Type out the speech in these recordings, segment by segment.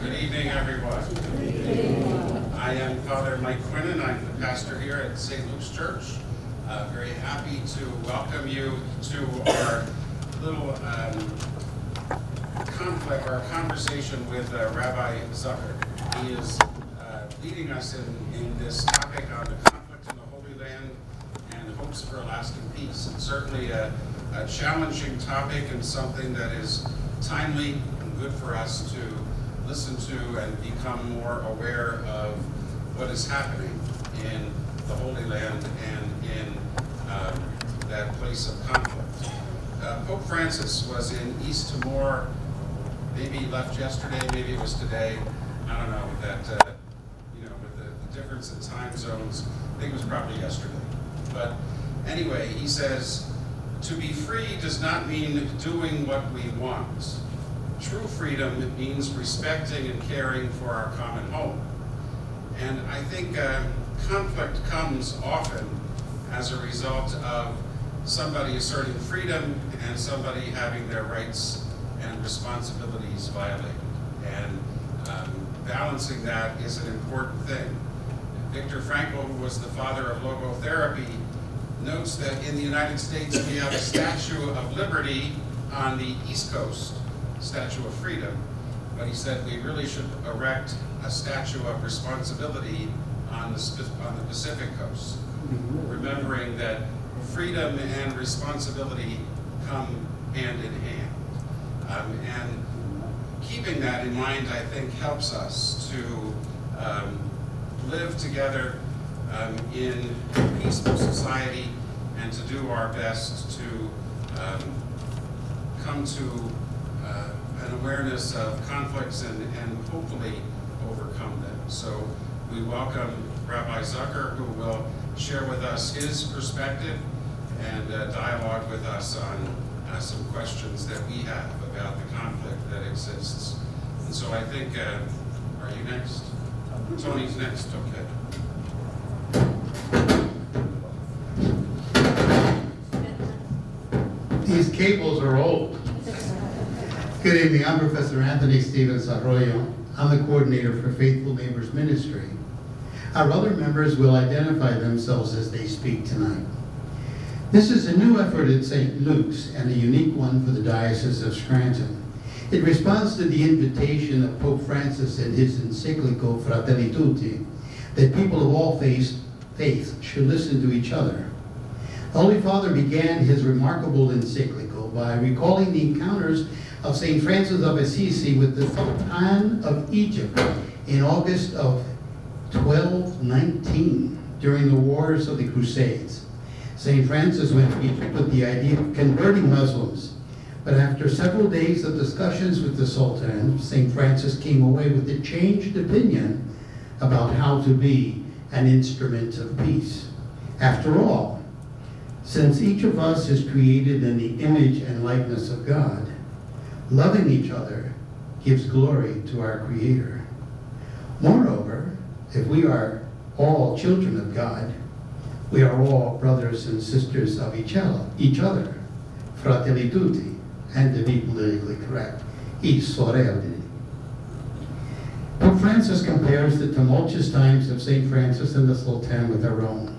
Good evening, everyone. I am Father Mike Quinnen. I'm the pastor here at St. Luke's Church. Very happy to welcome you to our little conversation with Rabbi Zucker. He is leading us in this topic on the conflict in the Holy Land and hopes for a lasting peace. It's certainly a challenging topic and something that is timely and good for us to listen to and become more aware of what is happening in the Holy Land and in that place of conflict. Pope Francis was in East Timor, maybe he left yesterday, maybe it was today. I don't know, with the difference in time zones, I think it was probably yesterday. But anyway, he says, to be free does not mean doing what we want. True freedom means respecting and caring for our common home. And I think conflict comes often as a result of somebody asserting freedom and somebody having their rights and responsibilities violated. And balancing that is an important thing. Viktor Frankl, who was the father of logotherapy, notes that in the United States we have a Statue of Liberty on the East Coast, Statue of Freedom, but he said we really should erect a statue of responsibility on the Pacific Coast, remembering that freedom and responsibility come hand in hand. And keeping that in mind, I think, helps us to live together in a peaceful society and to do our best to come to an awareness of conflicts and hopefully overcome them. So we welcome Rabbi Zucker, who will share with us his perspective and dialogue with us on some questions that we have about the conflict that exists. And so I think, are you next? Tony's next, okay. These cables are old. Good evening, I'm Professor Anthony Stevens Arroyo. I'm the coordinator for Faithful Neighbors Ministry. Our other members will identify themselves as they speak tonight. This is a new effort at St. Luke's and a unique one for the Diocese of Scranton. It responds to the invitation of Pope Francis in his encyclical Fratelli Tutti that people of all faiths should listen to each other. The Holy Father began his remarkable encyclical by recalling the encounters of St. Francis of Assisi with the Sultan of Egypt in August of 1219 during the Wars of the Crusades. St. Francis went to Egypt with the idea of converting Muslims, but after several days of discussions with the Sultan, St. Francis came away with a changed opinion about how to be an instrument of peace. After all, since each of us is created in the image and likeness of God, loving each other gives glory to our Creator. Moreover, if we are all children of God, we are all brothers and sisters of each other. Fratelli tutti, and to be politically correct, i sorelle. Pope Francis compares the tumultuous times of St. Francis and the Sultan with our own.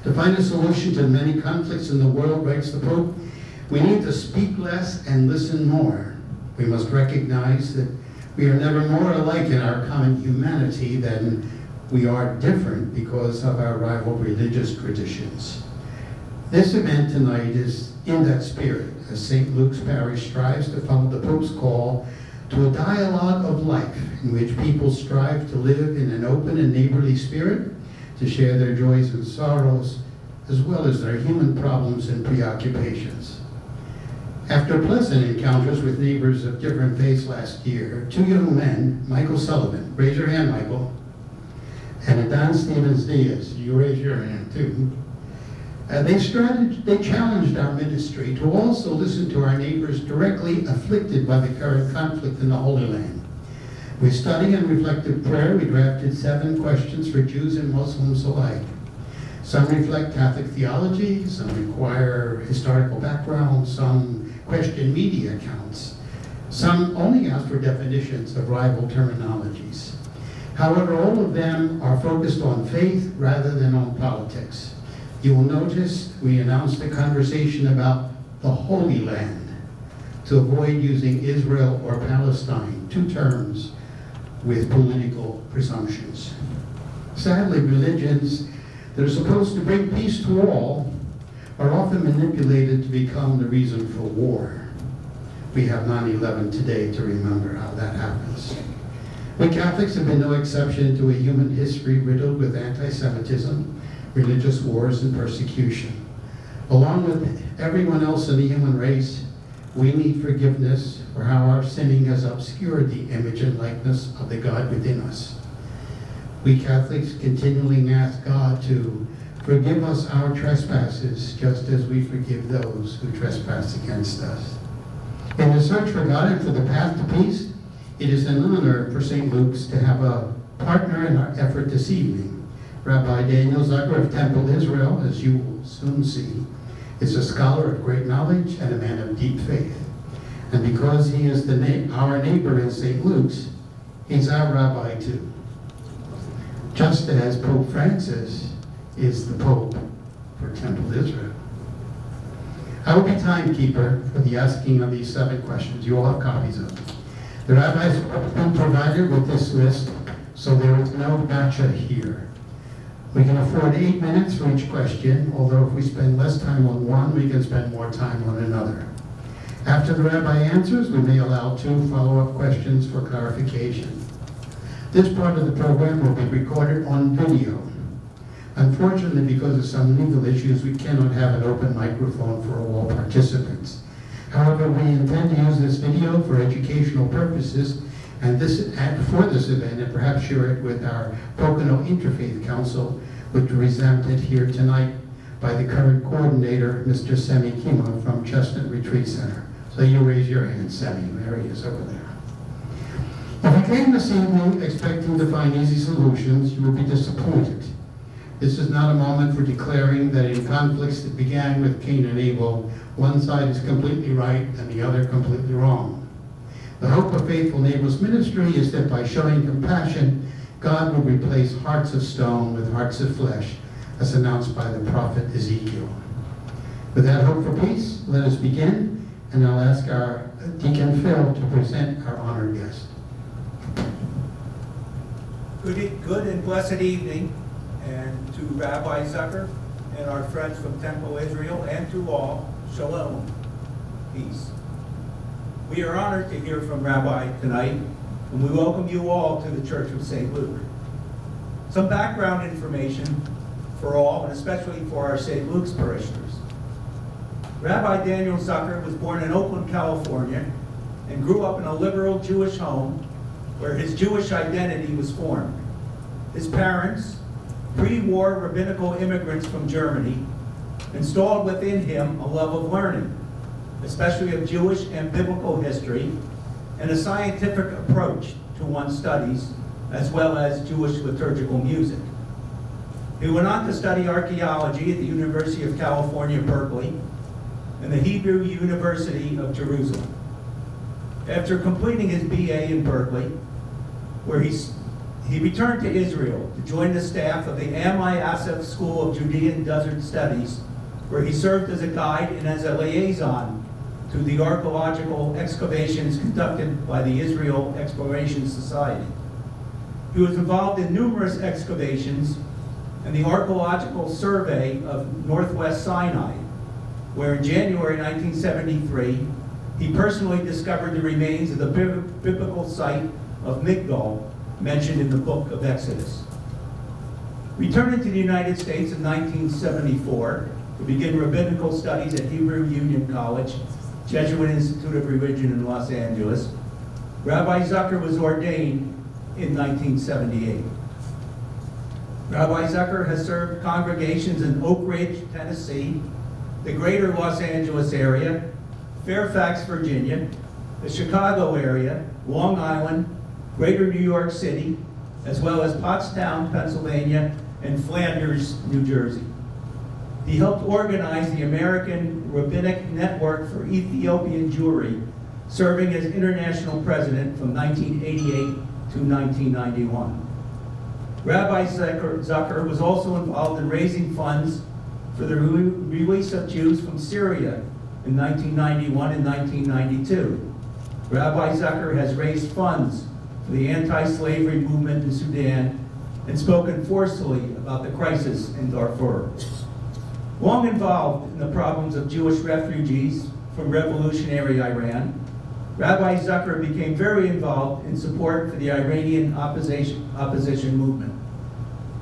To find a solution to the many conflicts in the world, writes the Pope, we need to speak less and listen more. We must recognize that we are never more alike in our common humanity than we are different because of our rival religious traditions. This event tonight is in that spirit, as St. Luke's Parish strives to follow the Pope's call to a dialogue of life in which people strive to live in an open and neighborly spirit, to share their joys and sorrows, as well as their human problems and preoccupations. After pleasant encounters with neighbors of different faiths last year, two young men, Michael Sullivan, raise your hand, Michael, and Don Stevens Diaz, you raise your hand too. They challenged our ministry to also listen to our neighbors directly afflicted by the current conflict in the Holy Land. With study and reflective prayer, we drafted 7 questions for Jews and Muslims alike. Some reflect Catholic theology, some require historical background, some question media accounts. Some only ask for definitions of rival terminologies. However, all of them are focused on faith rather than on politics. You will notice we announced a conversation about the Holy Land to avoid using Israel or Palestine, two terms with political presumptions. Sadly, religions that are supposed to bring peace to all are often manipulated to become the reason for war. We have 9/11 today to remember how that happens. We Catholics have been no exception to a human history riddled with anti-Semitism, religious wars, and persecution. Along with everyone else in the human race, we need forgiveness for how our sinning has obscured the image and likeness of the God within us. We Catholics continually ask God to forgive us our trespasses, just as we forgive those who trespass against us. In the search for God and for the path to peace, it is an honor for St. Luke's to have a partner in our effort this evening. Rabbi Daniel Zucker of Temple Israel, as you will soon see, is a scholar of great knowledge and a man of deep faith. And because he is our neighbor in St. Luke's, he's our rabbi too. Just as Pope Francis is the Pope for Temple Israel. I will be timekeeper for the asking of these 7 questions. You all have copies of them. The rabbis have been provided with this list, so there is no gotcha here. We can afford 8 minutes for each question, although if we spend less time on one, we can spend more time on another. After the rabbi answers, we may allow 2 follow-up questions for clarification. This part of the program will be recorded on video. Unfortunately, because of some legal issues, we cannot have an open microphone for all participants. However, we intend to use this video for educational purposes for this event, and perhaps share it with our Pocono Interfaith Council, which presented here tonight by the current coordinator, Mr. Semi Kima from Chestnut Retreat Center. So you raise your hand, Semi. There he is over there. If you came this evening expecting to find easy solutions, you will be disappointed. This is not a moment for declaring that in conflicts that began with Cain and Abel, one side is completely right and the other completely wrong. The hope of Faithful Neighbors Ministry is that by showing compassion, God will replace hearts of stone with hearts of flesh, as announced by the prophet Ezekiel. With that hope for peace, let us begin, and I'll ask our Deacon Phil to present our honored guest. Good and blessed evening, and to Rabbi Zucker and our friends from Temple Israel, and to all, Shalom, peace. We are honored to hear from Rabbi tonight, and we welcome you all to the Church of St. Luke. Some background information for all, and especially for our St. Luke's parishioners. Rabbi Daniel Zucker was born in Oakland, California, and grew up in a liberal Jewish home where his Jewish identity was formed. His parents, pre-war rabbinical immigrants from Germany, installed within him a love of learning, especially of Jewish and biblical history, and a scientific approach to one's studies, as well as Jewish liturgical music. He went on to study archaeology at the University of California, Berkeley, and the Hebrew University of Jerusalem. After completing his BA in Berkeley, where he returned to Israel to join the staff of the Ammi Asaf School of Judean Desert Studies, where he served as a guide and as a liaison to the archaeological excavations conducted by the Israel Exploration Society. He was involved in numerous excavations and the archaeological survey of Northwest Sinai, where in January 1973, he personally discovered the remains of the biblical site of Migdol, mentioned in the book of Exodus. Returning to the United States in 1974 to begin rabbinical studies at Hebrew Union College, Jesuit Institute of Religion in Los Angeles, Rabbi Zucker was ordained in 1978. Rabbi Zucker has served congregations in Oak Ridge, Tennessee, the greater Los Angeles area, Fairfax, Virginia, the Chicago area, Long Island, greater New York City, as well as Pottstown, Pennsylvania, and Flanders, New Jersey. He helped organize the American Rabbinic Network for Ethiopian Jewry serving as international president from 1988 to 1991. Rabbi Zucker was also involved in raising funds for the release of Jews from Syria in 1991 and 1992. Rabbi Zucker has raised funds for the anti-slavery movement in Sudan and spoken forcefully about the crisis in Darfur. Long involved in the problems of Jewish refugees from revolutionary Iran, Rabbi Zucker became very involved in support for the Iranian opposition movement.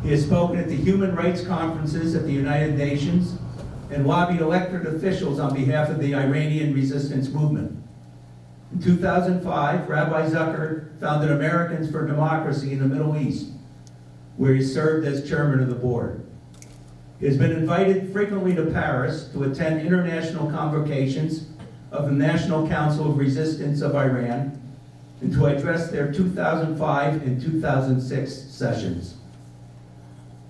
He has spoken at the human rights conferences at the United Nations and lobbied elected officials on behalf of the Iranian resistance movement. In 2005, Rabbi Zucker founded Americans for Democracy in the Middle East, where he served as chairman of the board. He has been invited frequently to Paris to attend international convocations of the National Council of Resistance of Iran and to address their 2005 and 2006 sessions.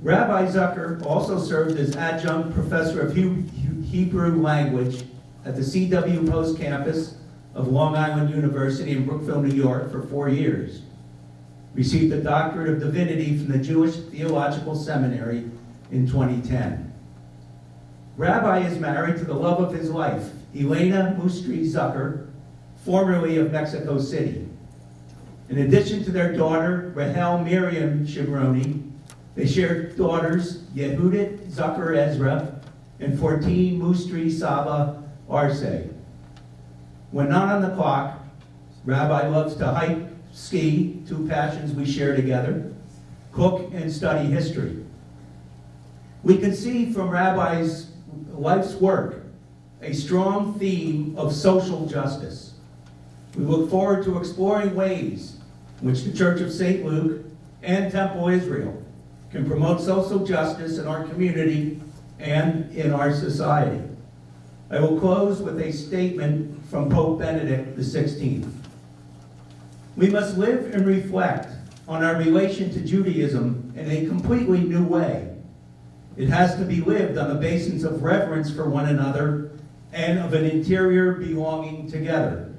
Rabbi Zucker also served as adjunct professor of Hebrew language at the C.W. Post campus of Long Island University in Brookville, New York for 4 years. Received a doctorate of divinity from the Jewish Theological Seminary in 2010. Rabbi is married to the love of his life, Elena Mustri Zucker, formerly of Mexico City. In addition to their daughter, Rahel Miriam Shibroni, they share daughters, Yehudit Zucker Ezra and Fortine Mustri Saba Arce. When not on the clock, Rabbi loves to hike, ski, two passions we share together, cook, and study history. We can see from Rabbi's life's work a strong theme of social justice. We look forward to exploring ways in which the Church of St. Luke and Temple Israel can promote social justice in our community and in our society. I will close with a statement from Pope Benedict XVI. We must live and reflect on our relation to Judaism in a completely new way. It has to be lived on the basis of reverence for one another and of an interior belonging together.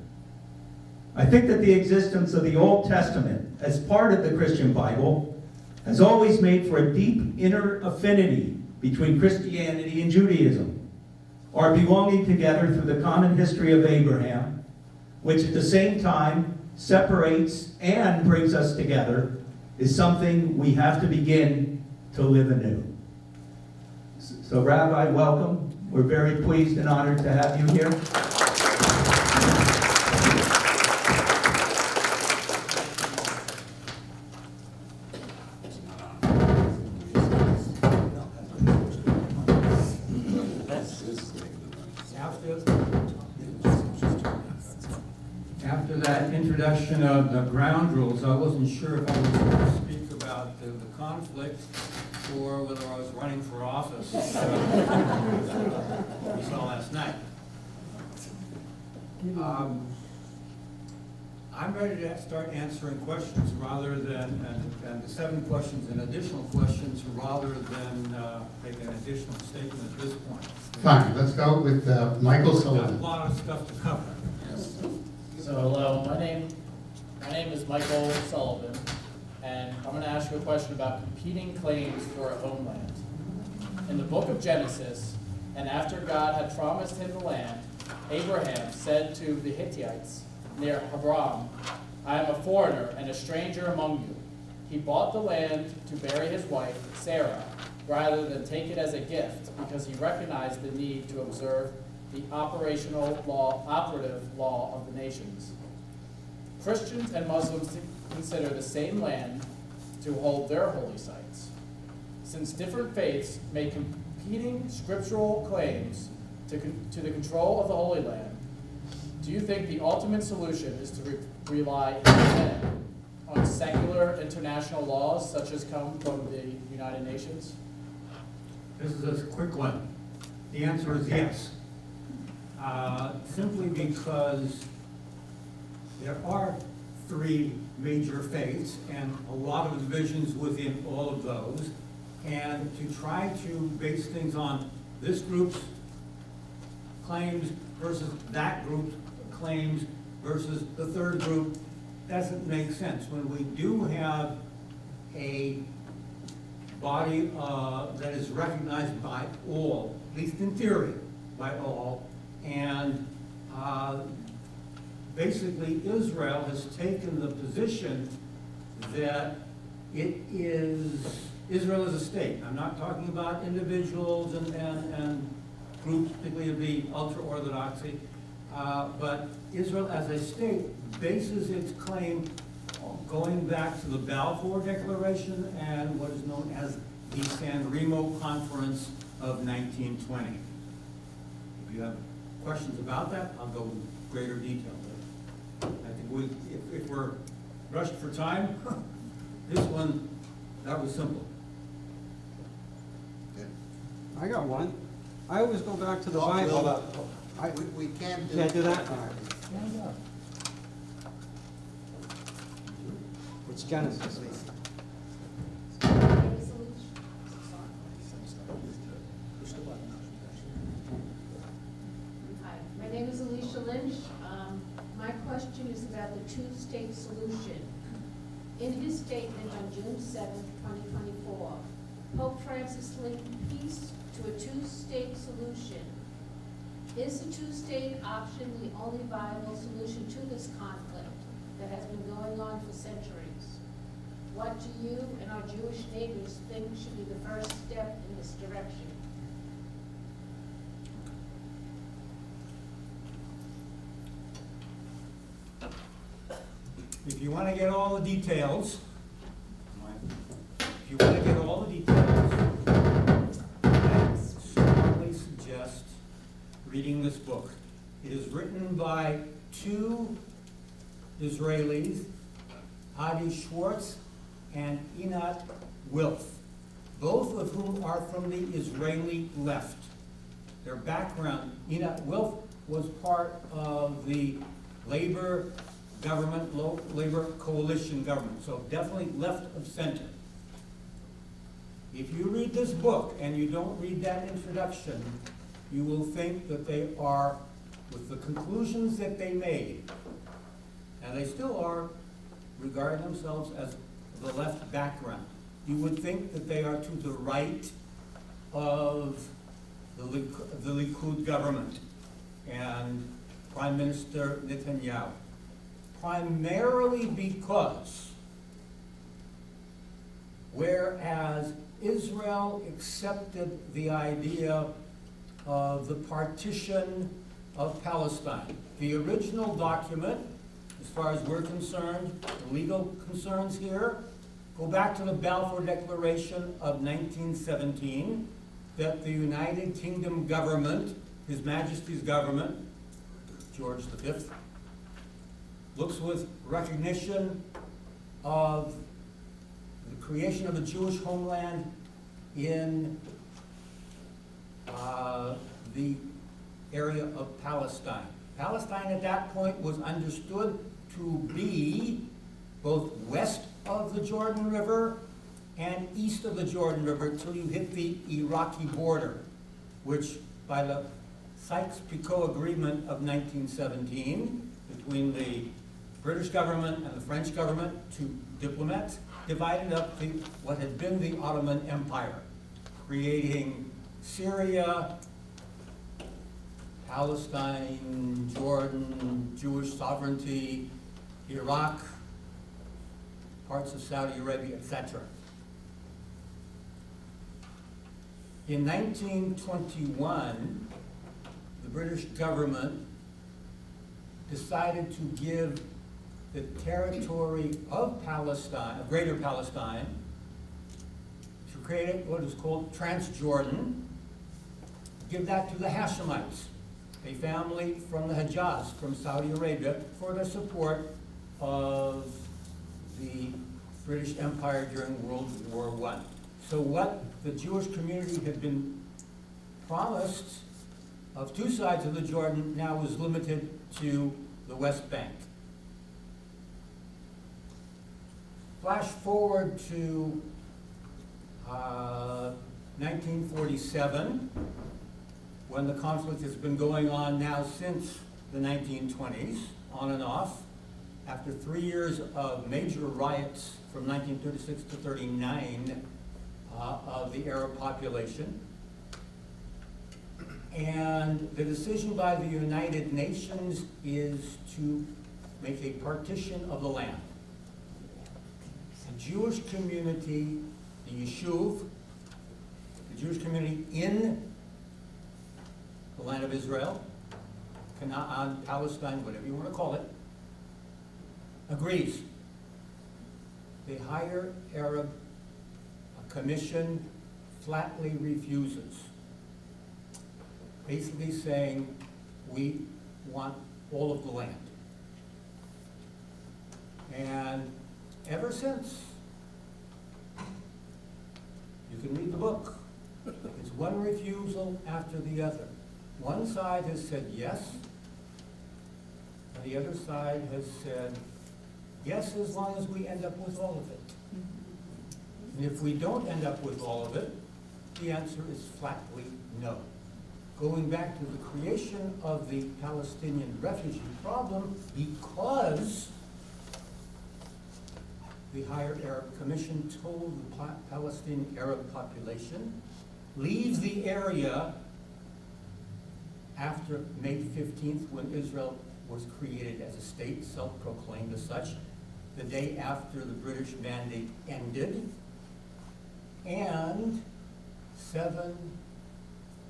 I think that the existence of the Old Testament as part of the Christian Bible has always made for a deep inner affinity between Christianity and Judaism. Our belonging together through the common history of Abraham, which at the same time separates and brings us together, is something we have to begin to live anew. So Rabbi, welcome. We're very pleased and honored to have you here. After that introduction of the ground rules, I wasn't sure if I was going to speak about the conflict or whether I was running for office. We saw last night. I'm ready to start answering questions rather than, and the 7 questions and additional questions rather than make an additional statement at this point. Fine, let's go with Michael We've got a Sullivan. lot of stuff to cover. So hello, my name is Michael Sullivan, and I'm going to ask you a question about competing claims for a homeland. In the book of Genesis, and after God had promised him the land, Abraham said to the Hittites near Hebron, I am a foreigner and a stranger among you. He bought the land to bury his wife, Sarah, rather than take it as a gift, because he recognized the need to observe the operative law of the nations. Christians and Muslims consider the same land to hold their holy sites. Since different faiths make competing scriptural claims to the control of the Holy Land, do you think the ultimate solution is to rely instead on secular international laws such as come from the United Nations? This is a quick one. The answer is yes. Simply because there are 3 major faiths and a lot of divisions within all of those, and to try to base things on this group's claims versus that group's claims versus the third group doesn't make sense. When we do have a body that is recognized by all, at least in theory, by all, and basically Israel has taken the position that Israel is a state. I'm not talking about individuals and groups, particularly of the ultra-Orthodoxy, but Israel as a state bases its claim going back to the Balfour Declaration and what is known as the San Remo Conference of 1920. If you have questions about that, I'll go in greater detail. I think if we're rushed for time, this one, that was simple. I got one. I always go back to the Hold Bible. up. I- We can't do. Can't do that? All right. It's Genesis. Hi, my name is Alicia Lynch. My question is about the two-state solution. In his statement on June 7, 2024, Pope Francis linked peace to a two-state solution. Is the two-state option the only viable solution to this conflict that has been going on for centuries? What do you and our Jewish neighbors think should be the first step in this direction? If you want to get all the details, I strongly suggest reading this book. It is written by two Israelis, Adi Schwartz and Einat Wilf, both of whom are from the Israeli left. Their background, Einat Wilf was part of the labor government, labor coalition government, so definitely left of center. If you read this book and you don't read that introduction, you will think that they are, with the conclusions that they made, and they still are, regarding themselves as the left background, you would think that they are to the right of the Likud government and Prime Minister Netanyahu. Primarily because whereas Israel accepted the idea of the partition of Palestine, the original document, as far as we're concerned, the legal concerns here, go back to the Balfour Declaration of 1917, that the United Kingdom government, His Majesty's government, George V, looks with recognition of the creation of a Jewish homeland in the area of Palestine. Palestine at that point was understood to be both west of the Jordan River and east of the Jordan River till you hit the Iraqi border, which by the Sykes-Picot Agreement of 1917 between the British government and the French government, two diplomats, divided up what had been the Ottoman Empire, creating Syria, Palestine, Jordan, Jewish sovereignty, Iraq, parts of Saudi Arabia, etc. In 1921, the British government decided to give the territory of Palestine, of Greater Palestine, to create what is called Transjordan, give that to the Hashemites, a family from the Hejaz, from Saudi Arabia, for the support of the British Empire during World War I. So what the Jewish community had been promised of two sides of the Jordan now was limited to the West Bank. Flash forward to 1947, when the conflict has been going on now since the 1920s. on and off. After 3 years of major riots from 1936 to 39 of the Arab population. And the decision by the United Nations is to make a partition of the land. The Jewish community, the Yishuv, the Jewish community in the land of Israel, Canaan, Palestine, whatever you want to call it, agrees. The higher Arab commission flatly refuses, basically saying, we want all of the land. And ever since, you can read the book, it's one refusal after the other. One side has said yes, and the other side has said yes, as long as we end up with all of it. And if we don't end up with all of it, the answer is flatly no. Going back to the creation of the Palestinian refugee problem, because the Higher Arab Commission told the Palestinian Arab population, leave the area after May 15th, when Israel was created as a state, self-proclaimed as such, the day after the British mandate ended, and 7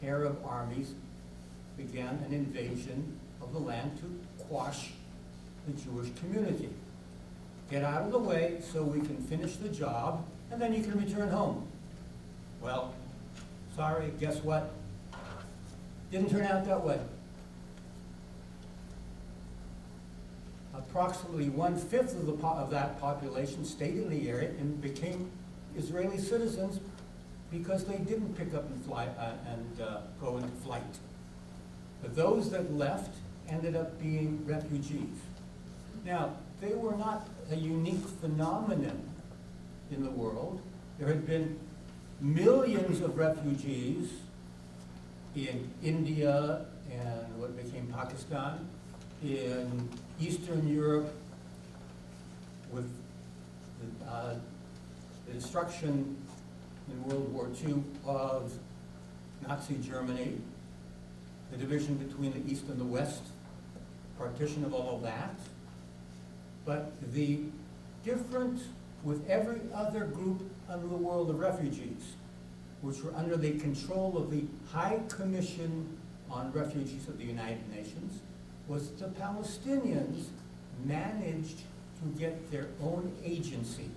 Arab armies began an invasion of the land to quash the Jewish community. Get out of the way so we can finish the job, and then you can return home. Well, sorry, guess what? Didn't turn out that way. Approximately 1/5 of that population stayed in the area and became Israeli citizens because they didn't pick up and fly and go into flight. But those that left ended up being refugees. Now, they were not a unique phenomenon in the world. There had been millions of refugees in India and what became Pakistan, in Eastern Europe, with the destruction in World War II of Nazi Germany, the division between the East and the West, partition of all of that. But the difference with every other group under the world of refugees, which were under the control of the High Commission on Refugees of the United Nations, was the Palestinians managed to get their own agency.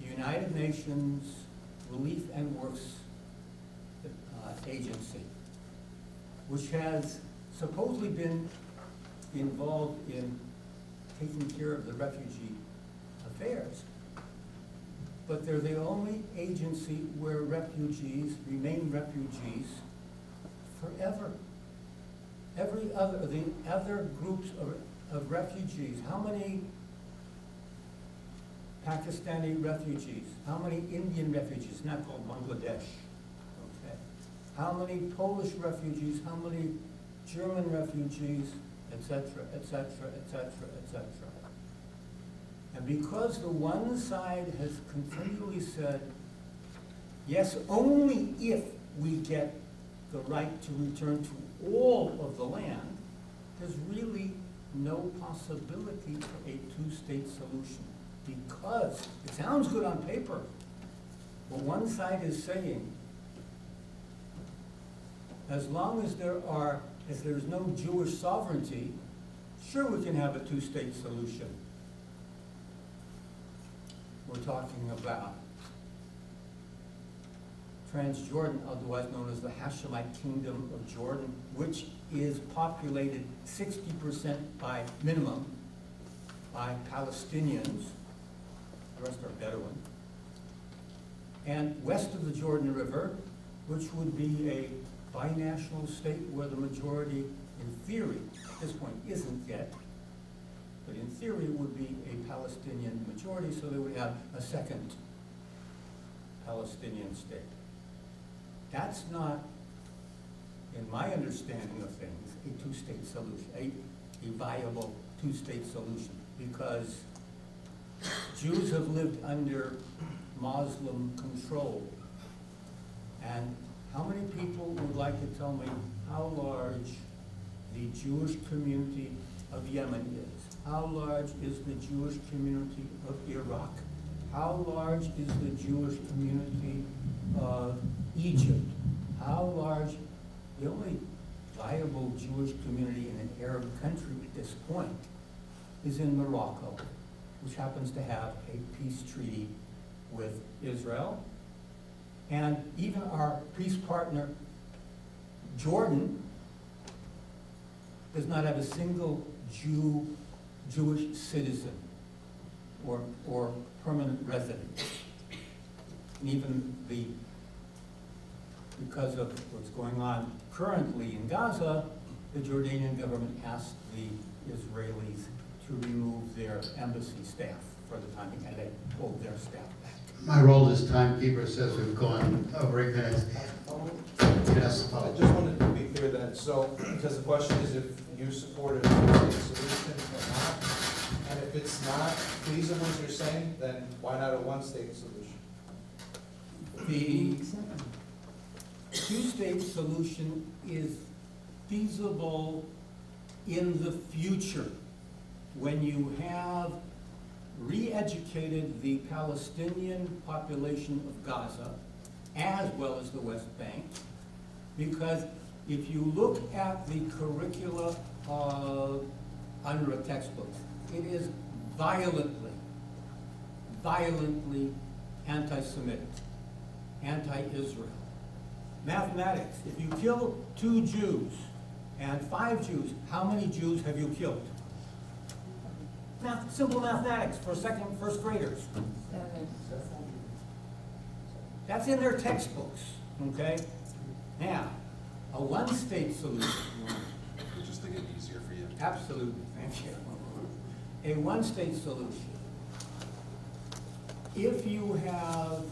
The United Nations Relief and Works Agency, which has supposedly been involved in taking care of the refugee affairs. But they're the only agency where refugees remain refugees forever. The other groups of refugees, how many Pakistani refugees, how many Indian refugees, not called Bangladesh, okay? How many Polish refugees, how many German refugees, etc., etc., etc., etc. And because the one side has continually said, yes, only if we get the right to return to all of the land, there's really no possibility for a two-state solution. Because it sounds good on paper, but one side is saying, as long as there's no Jewish sovereignty, sure we can have a two-state solution. We're talking about Transjordan, otherwise known as the Hashemite Kingdom of Jordan, which is populated 60% by minimum by Palestinians. The rest are Bedouin. And west of the Jordan River, which would be a binational state where the majority, in theory, at this point isn't yet, but in theory would be a Palestinian majority, so they would have a second Palestinian state. That's not, in my understanding of things, a two-state solution. a viable two-state solution, because Jews have lived under Muslim control. And how many people would like to tell me how large the Jewish community of Yemen is? How large is the Jewish community of Iraq? How large is the Jewish community of Egypt? How large, the only viable Jewish community in an Arab country at this point is in Morocco, which happens to have a peace treaty with Israel. And even our peace partner, Jordan, does not have a single Jewish citizen or permanent resident. And even because of what's going on currently in Gaza, the Jordanian government asked the Israelis to remove their embassy staff for the time being, and they pulled their staff back. My role as timekeeper says we've gone over 8 minutes. Yes, I just wanted to be clear then, so, because the question is if you support a two-state solution or not, and if it's not feasible, as you're saying, then why not a one-state solution? The two-state solution is feasible in the future when you have re-educated the Palestinian population of Gaza as well as the West Bank, because if you look at the curricula of UNRWA textbooks, it is violently anti-Semitic, anti-Israel. Mathematics, if you kill 2 Jews and 5 Jews, how many Jews have you killed? Simple mathematics for first graders. That's in their textbooks, okay? Now, a one-state solution. We're just thinking easier for you. Absolutely, thank you. A one-state solution. If you have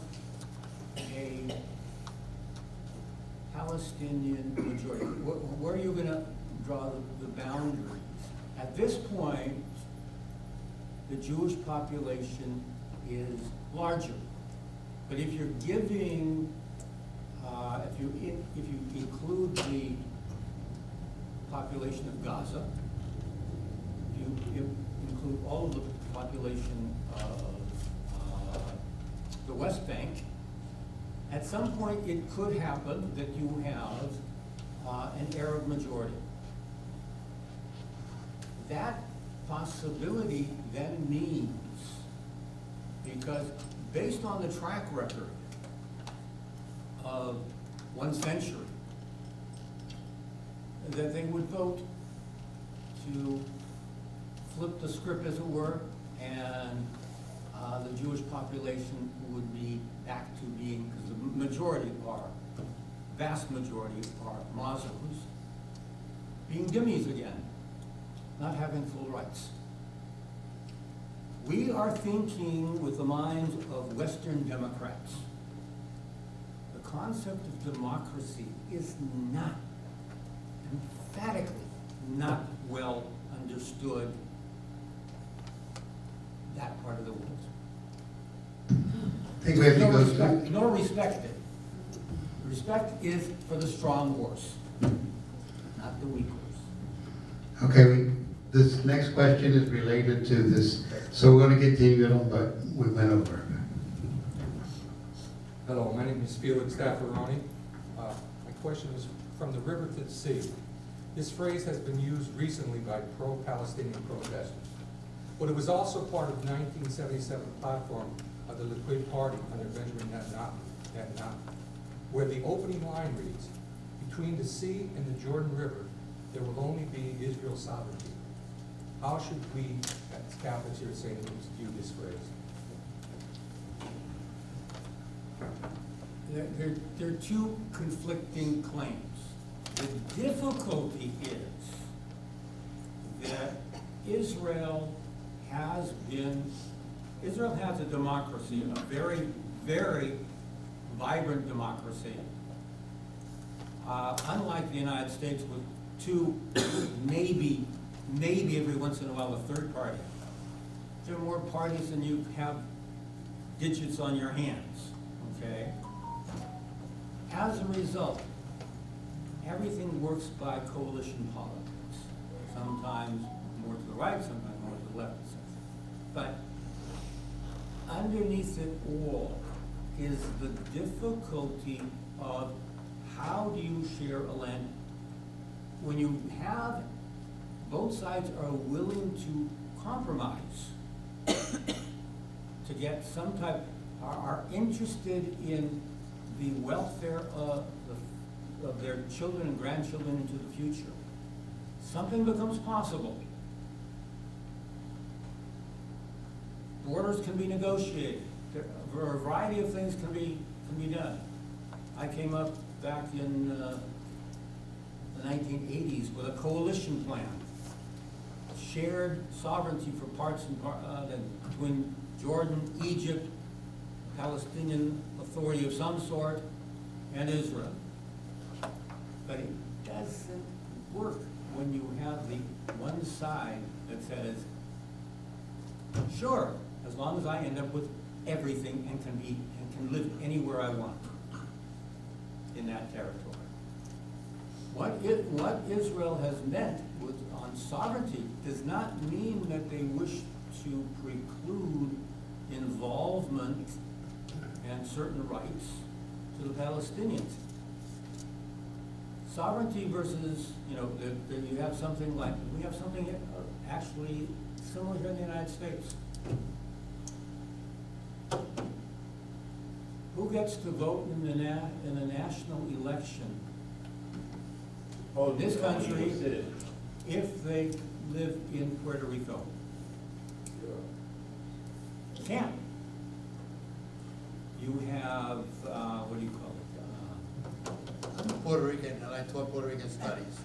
a Palestinian majority, where are you going to draw the boundaries? At this point, the Jewish population is larger. But if you're giving, if you include the population of Gaza, if you include all of the population of the West Bank, at some point it could happen that you have an Arab majority. That possibility then means, because based on the track record of 1 century, that they would vote to flip the script, as it were, and the Jewish population would be back to being, because the vast majority are Muslims, being dhimmis again, not having full rights. We are thinking with the minds of Western Democrats. The concept of democracy is not, emphatically not well understood that part of the world. I think we have to go through. Nor respected. Respect is for the strong horse, not the weak horse. Okay, this next question is related to this, so we're going to continue it on, but we went over. Hello, my name is Felix Staffaroni. My question is, from the river to the sea. This phrase has been used recently by pro-Palestinian protesters, but it was also part of the 1977 platform of the Liquid Party under Benjamin Netanyahu, where the opening line reads, "Between the sea and the Jordan River, there will only be Israel's sovereignty." How should we, as Catholics here at St. Luke's, view this phrase? There are 2 conflicting claims. The difficulty is that Israel has a democracy, a very, very vibrant democracy. Unlike the United States with 2, maybe maybe every once in a while a third party. There are more parties than you have digits on your hands, okay? As a result, everything works by coalition politics. Sometimes more to the right, sometimes more to the left. But underneath it all is the difficulty of how do you share a land? When you have, both sides are willing to compromise to get some type, are interested in the welfare of their children and grandchildren into the future, something becomes possible. Borders can be negotiated. A variety of things can be done. I came up back in the 1980s with a coalition plan, shared sovereignty for parts and between Jordan, Egypt, Palestinian Authority of some sort, and Israel. But it doesn't work when you have the one side that says, sure, as long as I end up with everything and can live anywhere I want in that territory. What Israel has meant on sovereignty does not mean that they wish to preclude involvement and certain rights to the Palestinians. Sovereignty versus, you have something like, we have something actually similar here in the United States. Who gets to vote in the national election? In this country, if they live in Puerto Rico? Can't. You have, what do you call it? I'm Puerto Rican, and I taught Puerto Rican studies.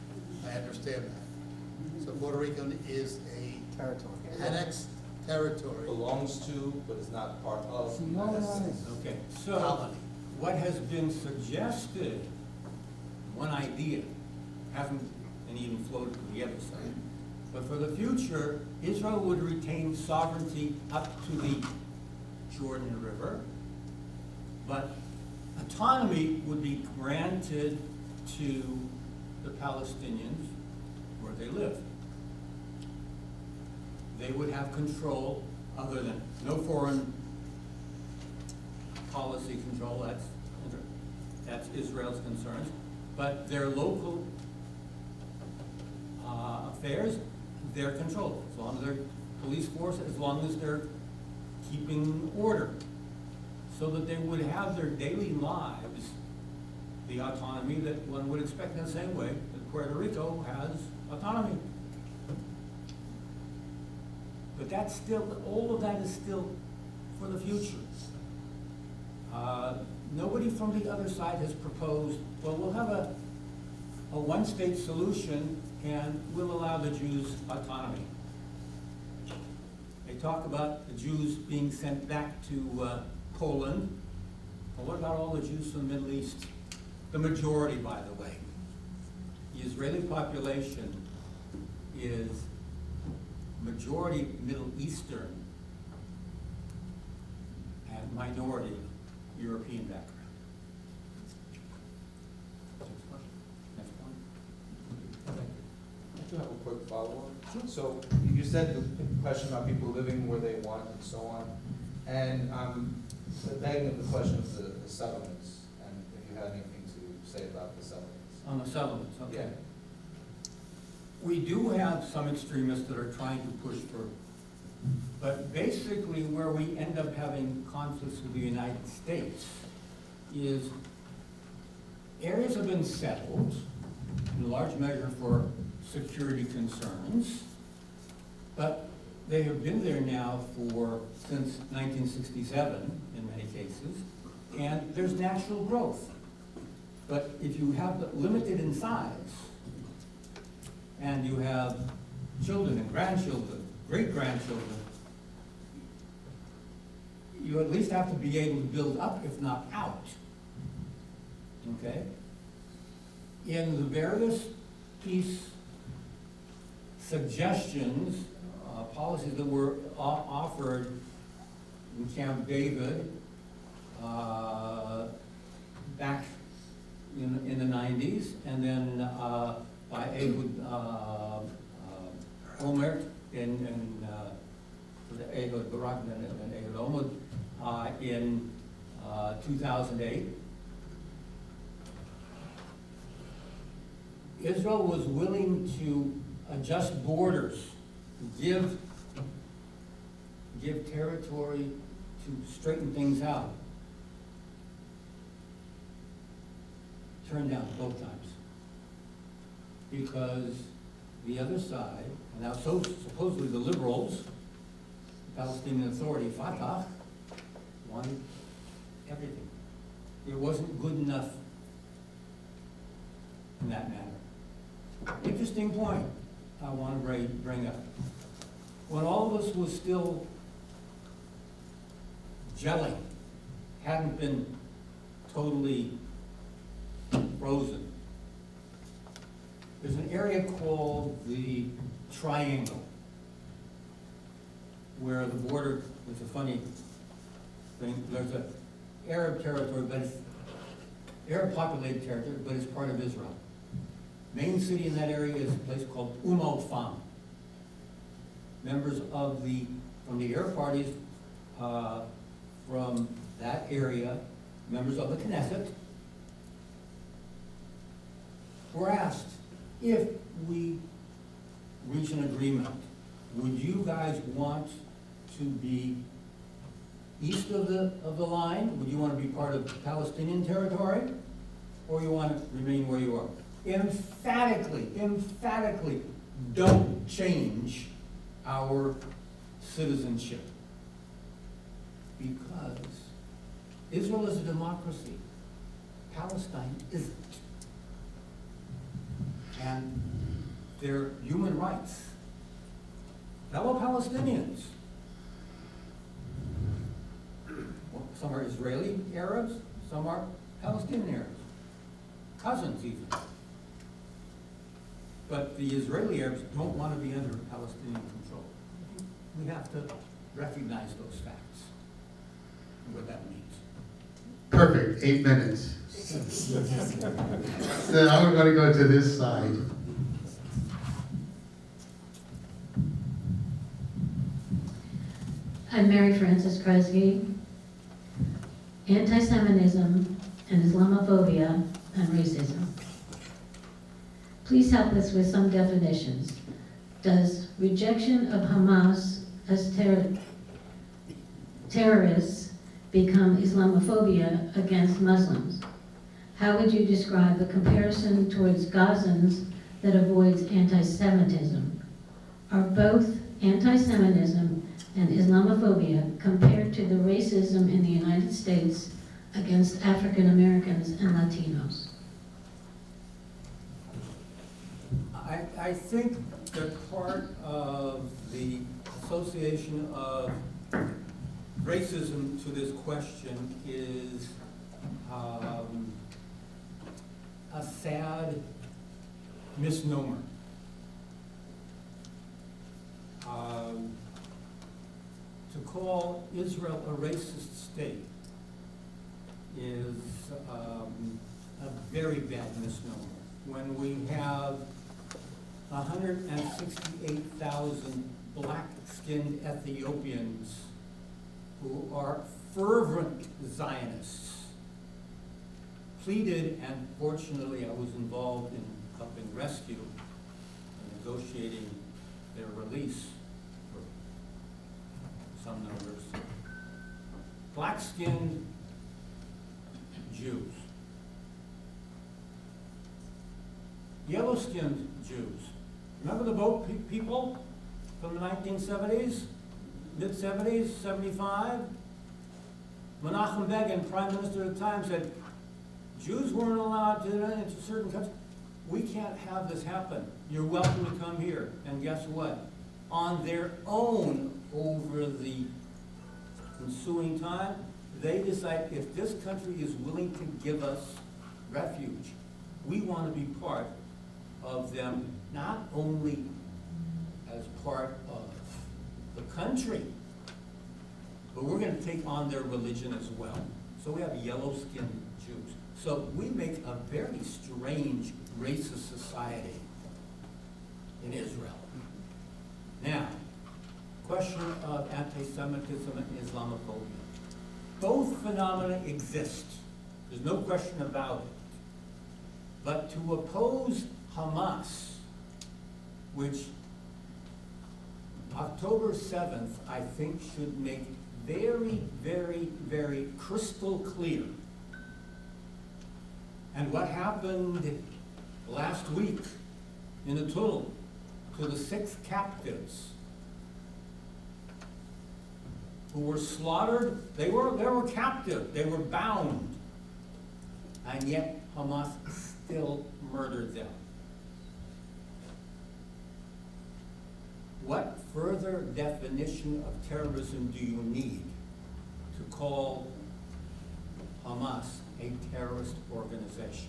I understand that. So Puerto Rican is a Territory. annexed territory. Belongs to, but is not part of the No, United no, no. States. Okay, so Colony. what has been suggested, one idea, hasn't and even floated to the other side. But for the future, Israel would retain sovereignty up to the Jordan River, but autonomy would be granted to the Palestinians where they live. They would have control, other than no foreign policy control, that's Israel's concerns, but their local affairs, they're controlled, as long as they're police force, as long as they're keeping order, so that they would have their daily lives, the autonomy that one would expect in the same way that Puerto Rico has autonomy. But that's still, all of that is still for the future. Nobody from the other side has proposed, well, we'll have a one-state solution and we'll allow the Jews autonomy. They talk about the Jews being sent back to Poland. Well, what about all the Jews from the Middle East? The majority, by the way. The Israeli population is majority Middle Eastern and minority European background. Next one. I do have a quick follow-up. So you said the question about people living where they want and so on, and the begging of the question of the settlements, and if you had anything to say about the settlements. On the settlements, okay. Yeah. We do have some extremists that are trying to push for, but basically where we end up having conflicts with the United States is areas have been settled in large measure for security concerns, but they have been there now since 1967 in many cases, and there's natural growth. But if you have limited in size, and you have children and grandchildren, great-grandchildren, you at least have to be able to build up, if not out. Okay? In the various peace suggestions, policies that were offered in Camp David back in the 90s, and then by Ehud Olmert and Ehud Barak and Ehud Olmert in 2008. Israel was willing to adjust borders, give territory to straighten things out. Turned down both times. Because the other side, and now supposedly the liberals, the Palestinian Authority, Fatah, wanted everything. It wasn't good enough in that matter. Interesting point I want to bring up. When all of this was still gelling, hadn't been totally frozen, there's an area called the Triangle, where the border, it's a funny thing, there's an Arab territory, but it's Arab populated territory, but it's part of Israel. Main city in that area is a place called Fam. Members of from the Arab parties from that area, members of the Knesset, were asked, if we reach an agreement, would you guys want to be east of the line? Would you want to be part of Palestinian territory? Or you want to remain where you are? Emphatically, don't change our citizenship. Because Israel is a democracy. Palestine isn't. And their human rights, fellow Palestinians, well, some are Israeli Arabs, some are Palestinian Arabs, cousins even. But the Israeli Arabs don't want to be under Palestinian control. We have to recognize those facts and what that means. Perfect, 8 minutes. So now we're going to go to this side. I'm Mary Frances Kresge. Anti-Semitism and Islamophobia and racism. Please help us with some definitions. Does rejection of Hamas as terrorists become Islamophobia against Muslims? How would you describe a comparison towards Gazans that avoids anti-Semitism? Are both anti-Semitism and Islamophobia compared to the racism in the United States against African Americans and Latinos? I think that part of the association of racism to this question is a sad misnomer. To call Israel a racist state is a very bad misnomer. When we have 168,000 black-skinned Ethiopians who are fervent Zionists, pleaded, and fortunately I was involved in helping rescue and negotiating their release for some numbers. Black-skinned Jews, yellow-skinned Jews. Remember the boat people from the 1970s, mid-70s, 75? Menachem Begin, Prime Minister at the time, said, Jews weren't allowed to enter into certain countries. We can't have this happen. You're welcome to come here. And guess what? On their own, over the ensuing time, they decide if this country is willing to give us refuge, we want to be part of them, not only as part of the country. But we're gonna take on their religion as well. So we have yellow-skinned Jews. So we make a very strange racist society in Israel. Now, question of anti-Semitism and Islamophobia. Both phenomena exist. There's no question about it. But to oppose Hamas, which October 7th, I think, should make very, very, very crystal clear. And what happened last week in the tunnel to the 6 captives who were slaughtered, they were captive, they were bound, and yet Hamas still murdered them. What further definition of terrorism do you need to call Hamas a terrorist organization?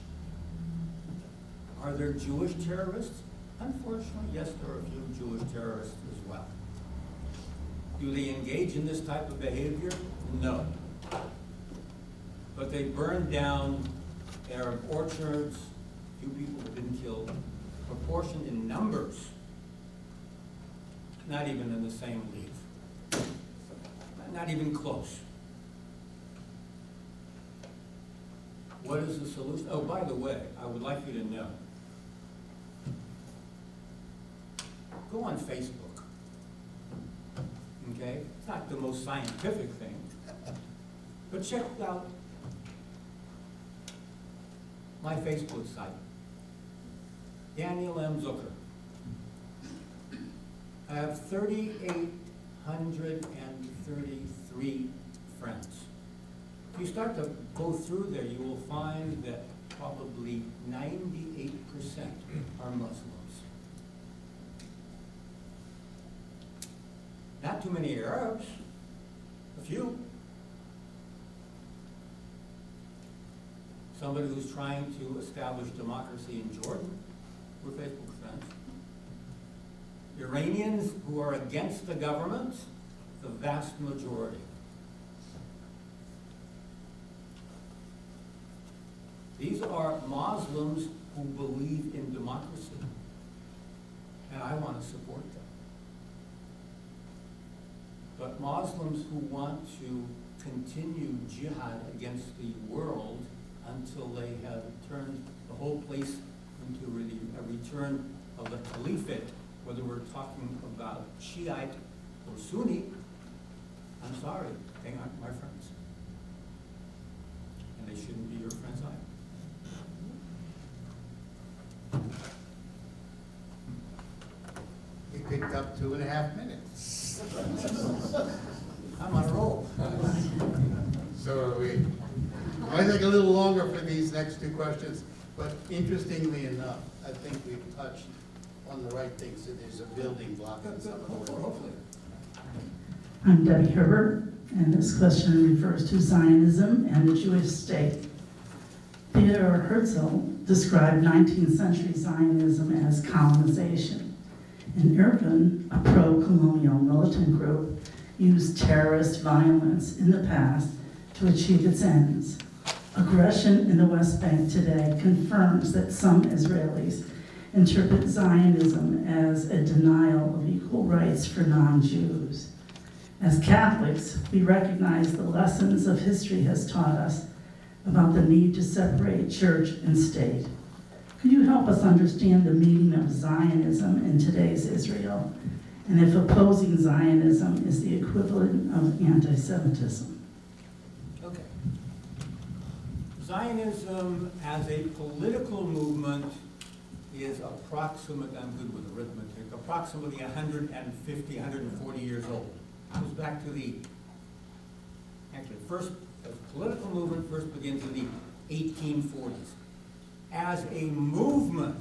Are there Jewish terrorists? Unfortunately, yes, there are a few Jewish terrorists as well. Do they engage in this type of behavior? No. But they burned down Arab orchards, few people have been killed, proportioned in numbers, not even in the same league. Not even close. What is the solution? Oh, by the way, I would like you to know, go on Facebook, okay? It's not the most scientific thing, but check out my Facebook site, Daniel M. Zucker. I have 3,833 friends. If you start to go through there, you will find that probably 98% are Muslims. Not too many Arabs, a few. Somebody who's trying to establish democracy in Jordan, we're Facebook friends. Iranians who are against the government, the vast majority. These are Muslims who believe in democracy, and I want to support them. But Muslims who want to continue jihad against the world until they have turned the whole place into really a return of the caliphate, whether we're talking about Shiite or Sunni, I'm sorry, they aren't my friends. And they shouldn't be your friends either. You picked up 2.5 minutes. I'm on a roll. So are we. I think a little longer for these next 2 questions, but interestingly enough, I think we've touched on the right things, so there's a building block in some of the work. Hopefully. I'm Debbie Herbert, and this question refers to Zionism and the Jewish state. Theodor Herzl described 19th century Zionism as colonization. And Irgun, a pro-colonial militant group, used terrorist violence in the past to achieve its ends. Aggression in the West Bank today confirms that some Israelis interpret Zionism as a denial of equal rights for non-Jews. As Catholics, we recognize the lessons of history has taught us about the need to separate church and state. Could you help us understand the meaning of Zionism in today's Israel, and if opposing Zionism is the equivalent of anti-Semitism? Okay. Zionism as a political movement is approximately, I'm good with arithmetic, approximately 150, 140 years old. It goes back to the, actually, first, the political movement first begins in the 1840s. As a movement,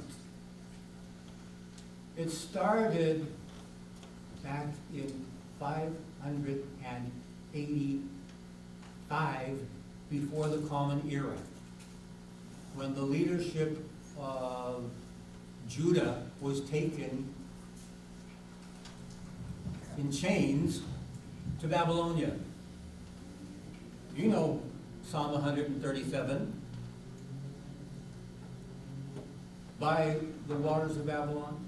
it started back in 585 before the Common Era, when the leadership of Judah was taken in chains to Babylonia. You know Psalm 137. By the waters of Babylon.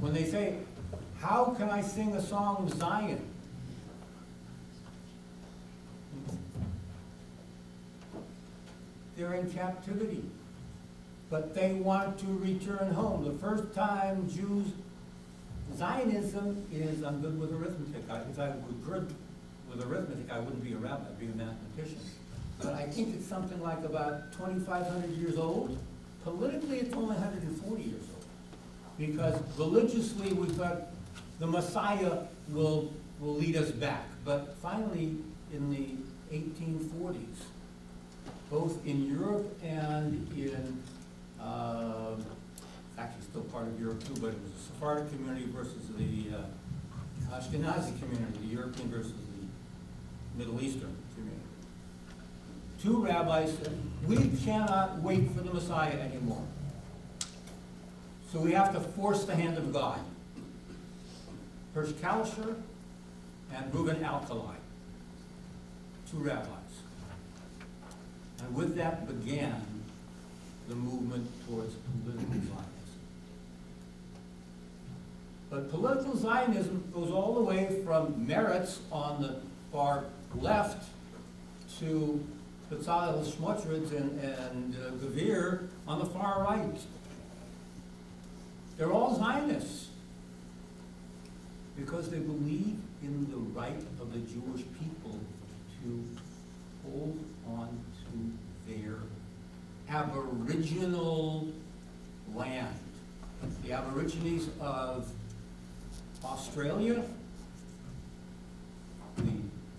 When they say, how can I sing a song of Zion? They're in captivity, but they want to return home. The first time Jews, Zionism is, I'm good with arithmetic. If I were good with arithmetic, I wouldn't be a rabbi, I'd be a mathematician. But I think it's something like about 2,500 years old. Politically, it's only 140 years old. Because religiously, we've got the Messiah will lead us back. But finally, in the 1840s, both in Europe and in, actually still part of Europe too, but it was the Sephardic community versus the Ashkenazi community, the European versus the Middle Eastern community. Two rabbis said, we cannot wait for the Messiah anymore. So we have to force the hand of God. Hirsch Kalischer and Reuben Alkali, two rabbis. And with that began the movement towards political Zionism. But political Zionism goes all the way from Meretz on the far left to Bezalel Smotrich and Gvir on the far right. They're all Zionists because they believe in the right of the Jewish people to hold on to their aboriginal land. The Aborigines of Australia, the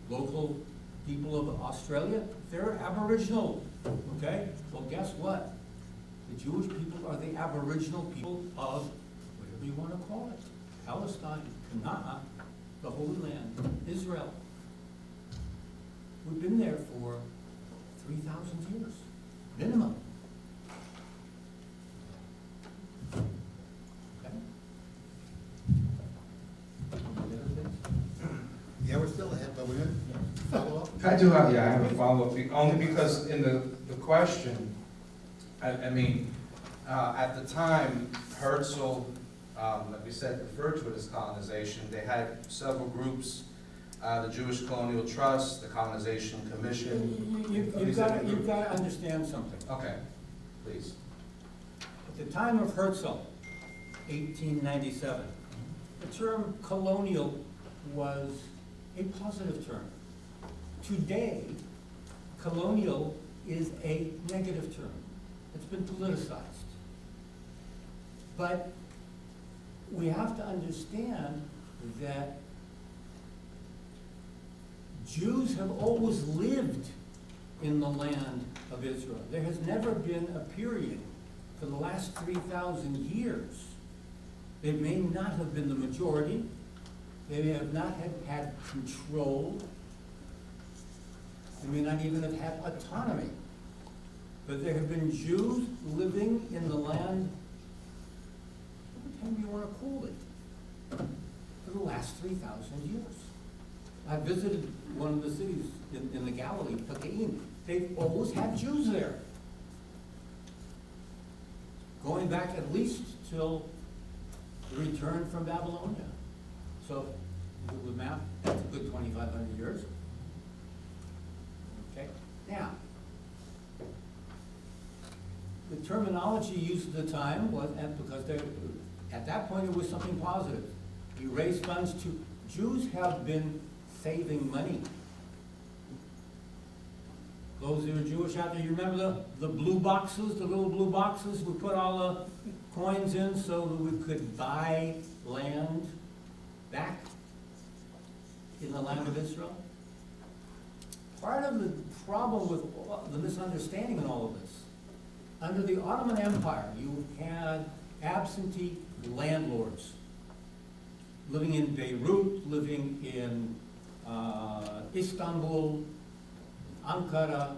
local people of Australia, they're Aboriginal, okay? Well, guess what? The Jewish people are the Aboriginal people of whatever you want to call it. Palestine, Canaan, the Holy Land, Israel. We've been there for 3,000 years, minimum. Okay? Yeah, we're still ahead, but we're gonna follow up. I do have, yeah, I have a follow-up, only because in the question, I mean, at the time, Herzl, like we said, referred to it as colonization. They had several groups, the Jewish Colonial Trust, the Colonization Commission. You've got to understand something. Okay, please. At the time of Herzl, 1897, the term colonial was a positive term. Today, colonial is a negative term. It's been politicized. But we have to understand that Jews have always lived in the land of Israel. There has never been a period for the last 3,000 years. They may not have been the majority. They have not had control. They may not even have had autonomy. But there have been Jews living in the land, whatever you want to call it, for the last 3,000 years. I visited one of the cities in the Galilee, Pekaim. They've always had Jews there. Going back at least till the return from Babylonia. So, with the map, that's a good 2,500 years. Okay, now, the terminology used at the time was, and because at that point it was something positive. You raise funds to, Jews have been saving money. Those who are Jewish out there, you remember the blue boxes, the little blue boxes? We put all the coins in so that we could buy land back in the land of Israel. Part of the problem with the misunderstanding in all of this, under the Ottoman Empire, you had absentee landlords living in Beirut, living in Istanbul, Ankara,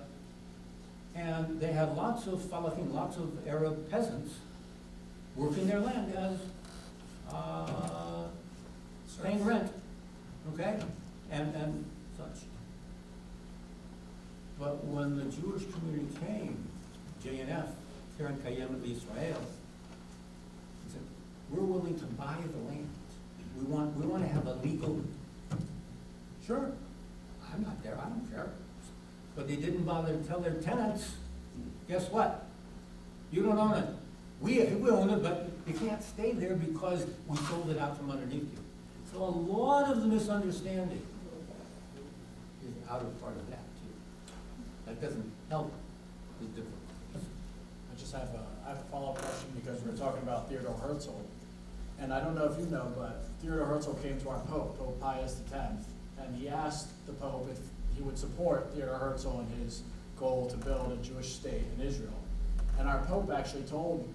and they had lots of falafim, lots of Arab peasants working their land as paying rent, okay, and such. But when the Jewish community came, JNF, Karen Kayem Israel, he said, we're willing to buy the land. We want to have a legal, sure, I'm not there, I don't care. But they didn't bother to tell their tenants, guess what? You don't own it. We own it, but you can't stay there because we sold it out from underneath you. So a lot of the misunderstanding is out of part of that too. That doesn't help the difference. I just have a follow-up question because we're talking about Theodore Herzl. And I don't know if you know, but Theodore Herzl came to our Pope, Pope Pius X, and he asked the Pope if he would support Theodore Herzl in his goal to build a Jewish state in Israel. And our Pope actually told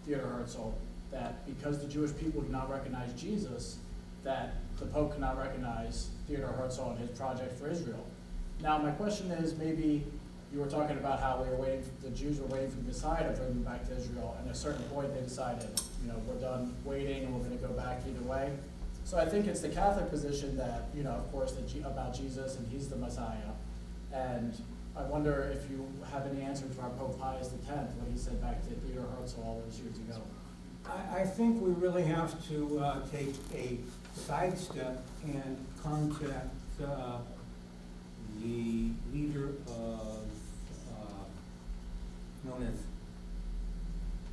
Theodore Herzl that because the Jewish people do not recognize Jesus, that the Pope cannot recognize Theodore Herzl and his project for Israel. Now, my question is, maybe you were talking about how we were waiting, the Jews were waiting for the Messiah to bring them back to Israel, and at a certain point they decided, we're done waiting and we're going to go back either way. So I think it's the Catholic position that, of course, about Jesus and he's the Messiah. And I wonder if you have any answer to our Pope Pius X, what he said back to Theodore Herzl all those years ago. I think we really have to take a sidestep and contact the leader of, known as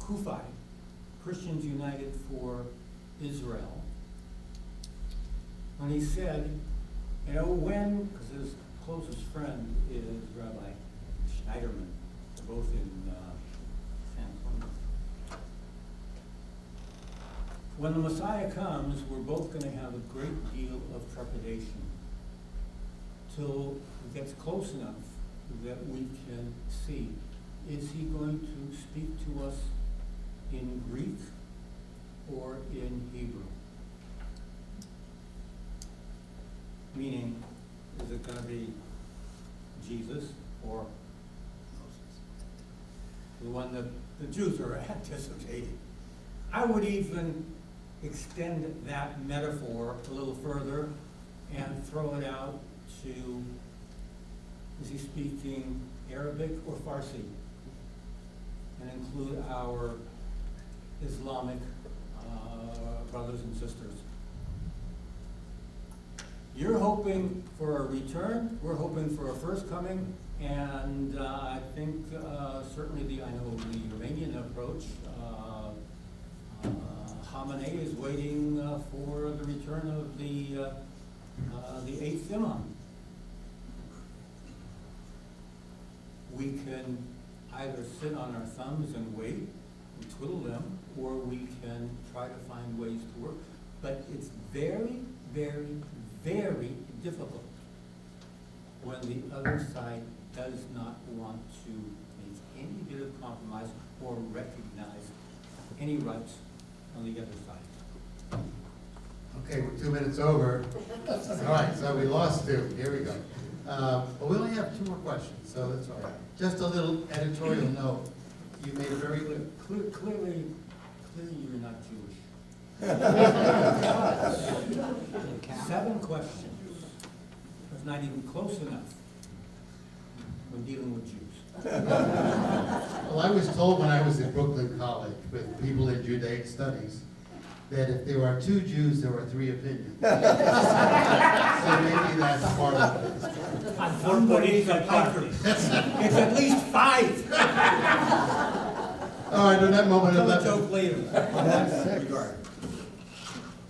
CUFI, Christians United for Israel, when he said, because his closest friend is Rabbi Schneiderman, they're both in San Antonio. When the Messiah comes, we're both going to have a great deal of trepidation till it gets close enough that we can see. Is he going to speak to us in Greek or in Hebrew? Meaning, is it going to be Jesus or Moses? The one that the Jews are anticipating. I would even extend that metaphor a little further and throw it out to, is he speaking Arabic or Farsi? And include our Islamic brothers and sisters. You're hoping for a return, we're hoping for a first coming, and I think certainly I know the Iranian approach, Khamenei is waiting for the return of the eighth imam. We can either sit on our thumbs and wait and twiddle them, or we can try to find ways to work. But it's very, very, very difficult when the other side does not want to make any bit of compromise or recognize any rights on the other side. Okay, we're 2 minutes over. All right, so we lost 2. Here we go. But we only have 2 more questions, so that's all right. Just a little editorial note. You made a very good... Clearly you're not Jewish. 7 questions. That's not even close enough when dealing with Jews. Well, I was told when I was at Brooklyn College with people in Judaic studies that if there are 2 Jews, there are 3 opinions. So maybe that's part of it. Unfortunately, it's at least 5. All right, on that moment of Tell a joke later.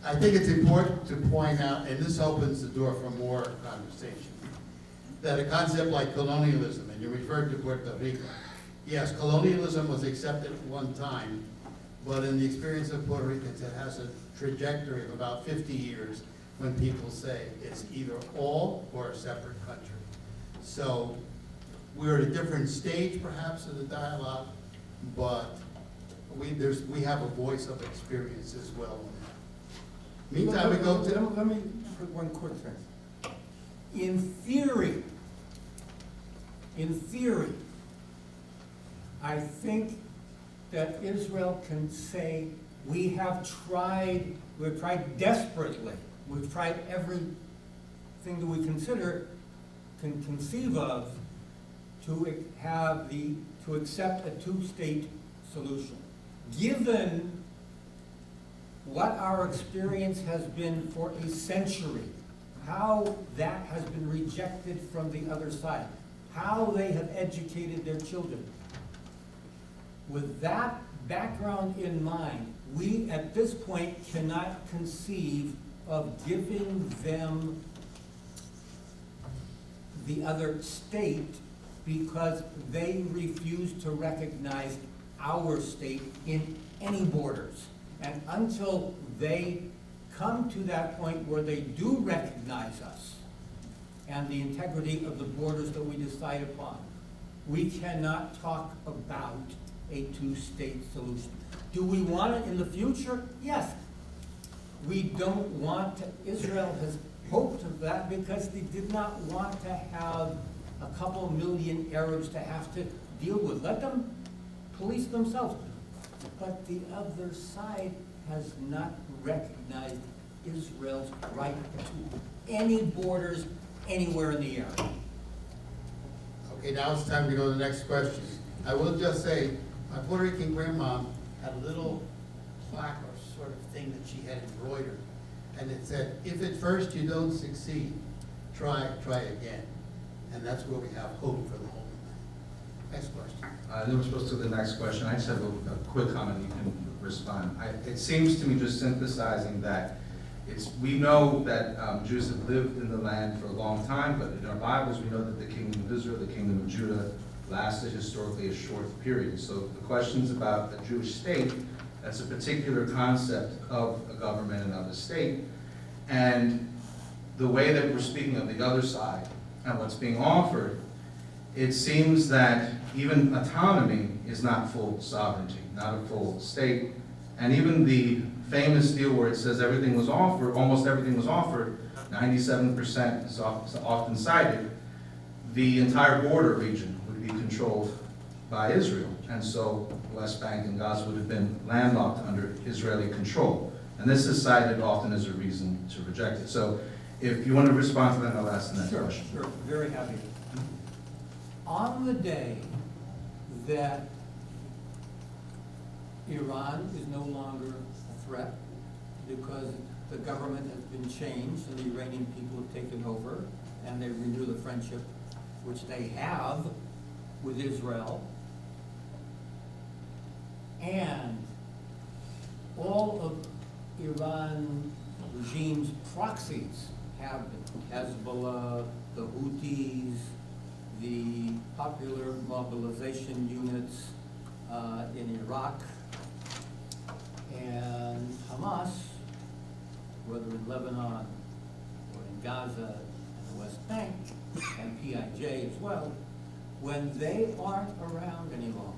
I think it's important to point out, and this opens the door for more conversation, that a concept like colonialism, and you referred to Puerto Rico. Yes, colonialism was accepted at one time, but in the experience of Puerto Ricans, it has a trajectory of about 50 years when people say it's either all or a separate country. So we're at a different stage perhaps of the dialogue, but we have a voice of experience as well on that. Meantime, we go to... Let me put one quick thing. In theory, I think that Israel can say, we've tried desperately we've tried everything that we can conceive of to accept a two-state solution. Given what our experience has been for a century, how that has been rejected from the other side, how they have educated their children. With that background in mind, we at this point cannot conceive of giving them the other state because they refuse to recognize our state in any borders. And until they come to that point where they do recognize us and the integrity of the borders that we decide upon, we cannot talk about a two-state solution. Do we want it in the future? Yes. We don't want to. Israel has hoped of that because they did not want to have a couple million Arabs to have to deal with. Let them police themselves. But the other side has not recognized Israel's right to any borders anywhere in the area. Okay, now it's time to go to the next question. I will just say, my Puerto Rican grandma had a little plaque or sort of thing that she had embroidered. And it said, if at first you don't succeed, try again. And that's where we have hope for the Holy Land. Next question. Then we're supposed to the next question. I just have a quick comment, you can respond. It seems to me, just synthesizing, that we know that Jews have lived in the land for a long time, but in our Bibles we know that the kingdom of Israel, the kingdom of Judah, lasted historically a short period. So the questions about a Jewish state, that's a particular concept of a government and of a state. And the way that we're speaking of the other side and what's being offered, it seems that even autonomy is not full sovereignty, not a full state. And even the famous deal where it says everything was offered, almost everything was offered, 97% is often cited, the entire border region would be controlled by Israel. And so West Bank and Gaza would have been landlocked under Israeli control. And this is cited often as a reason to reject it. So if you want to respond to that, I'll ask the next question. Sure, very happy. On the day that Iran is no longer a threat because the government has been changed and the Iranian people have taken over and they renew the friendship which they have with Israel, and all of Iran regime's proxies have been Hezbollah, the Houthis, the popular mobilization units in Iraq, and Hamas, whether in Lebanon or in Gaza and the West Bank, and PIJ as well, when they aren't around any longer,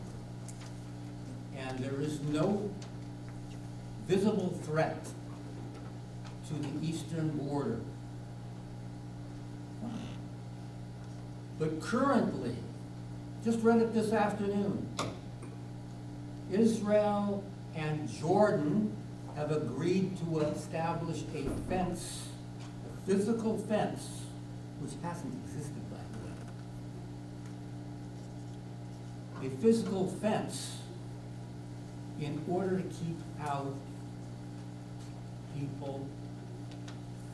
and there is no visible threat to the eastern border. But currently, just read it this afternoon, Israel and Jordan have agreed to establish a fence, a physical fence, which hasn't existed by the way. A physical fence in order to keep out people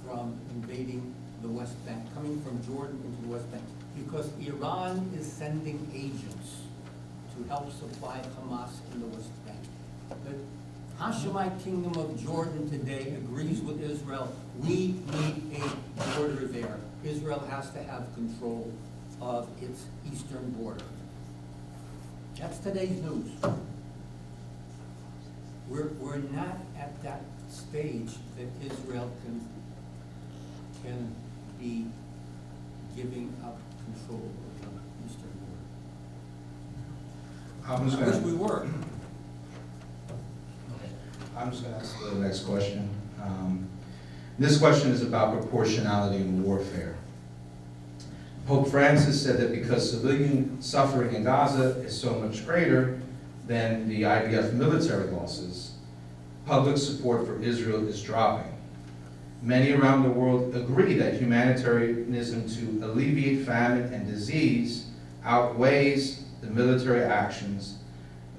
from invading the West Bank, coming from Jordan into the West Bank, because Iran is sending agents to help supply Hamas in the West Bank. The Hashemite Kingdom of Jordan today agrees with Israel. We need a border there. Israel has to have control of its eastern border. That's today's news. We're not at that stage that Israel can be giving up control of the eastern border. I wish we were. I'm just going to ask the next question. This question is about proportionality in warfare. Pope Francis said that because civilian suffering in Gaza is so much greater than the IDF military losses, public support for Israel is dropping. Many around the world agree that humanitarianism to alleviate famine and disease outweighs the military actions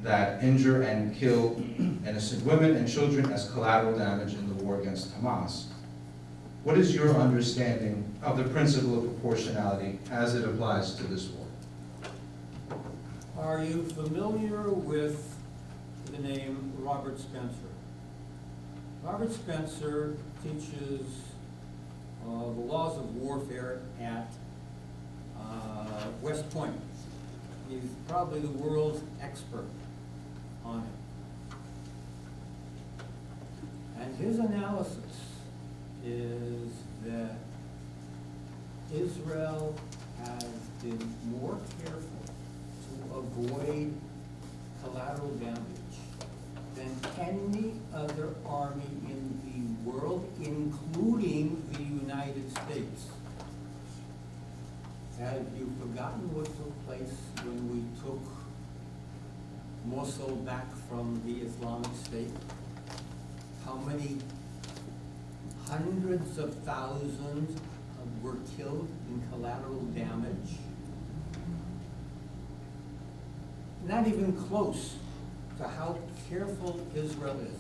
that injure and kill innocent women and children as collateral damage in the war against Hamas. What is your understanding of the principle of proportionality as it applies to this war? Are you familiar with the name Robert Spencer? Robert Spencer teaches the laws of warfare at West Point. He's probably the world's expert on it. And his analysis is that Israel has been more careful to avoid collateral damage than any other army in the world, including the United States. Have you forgotten what took place when we took Mosul back from the Islamic State? How many hundreds of thousands were killed in collateral damage? Not even close to how careful Israel is.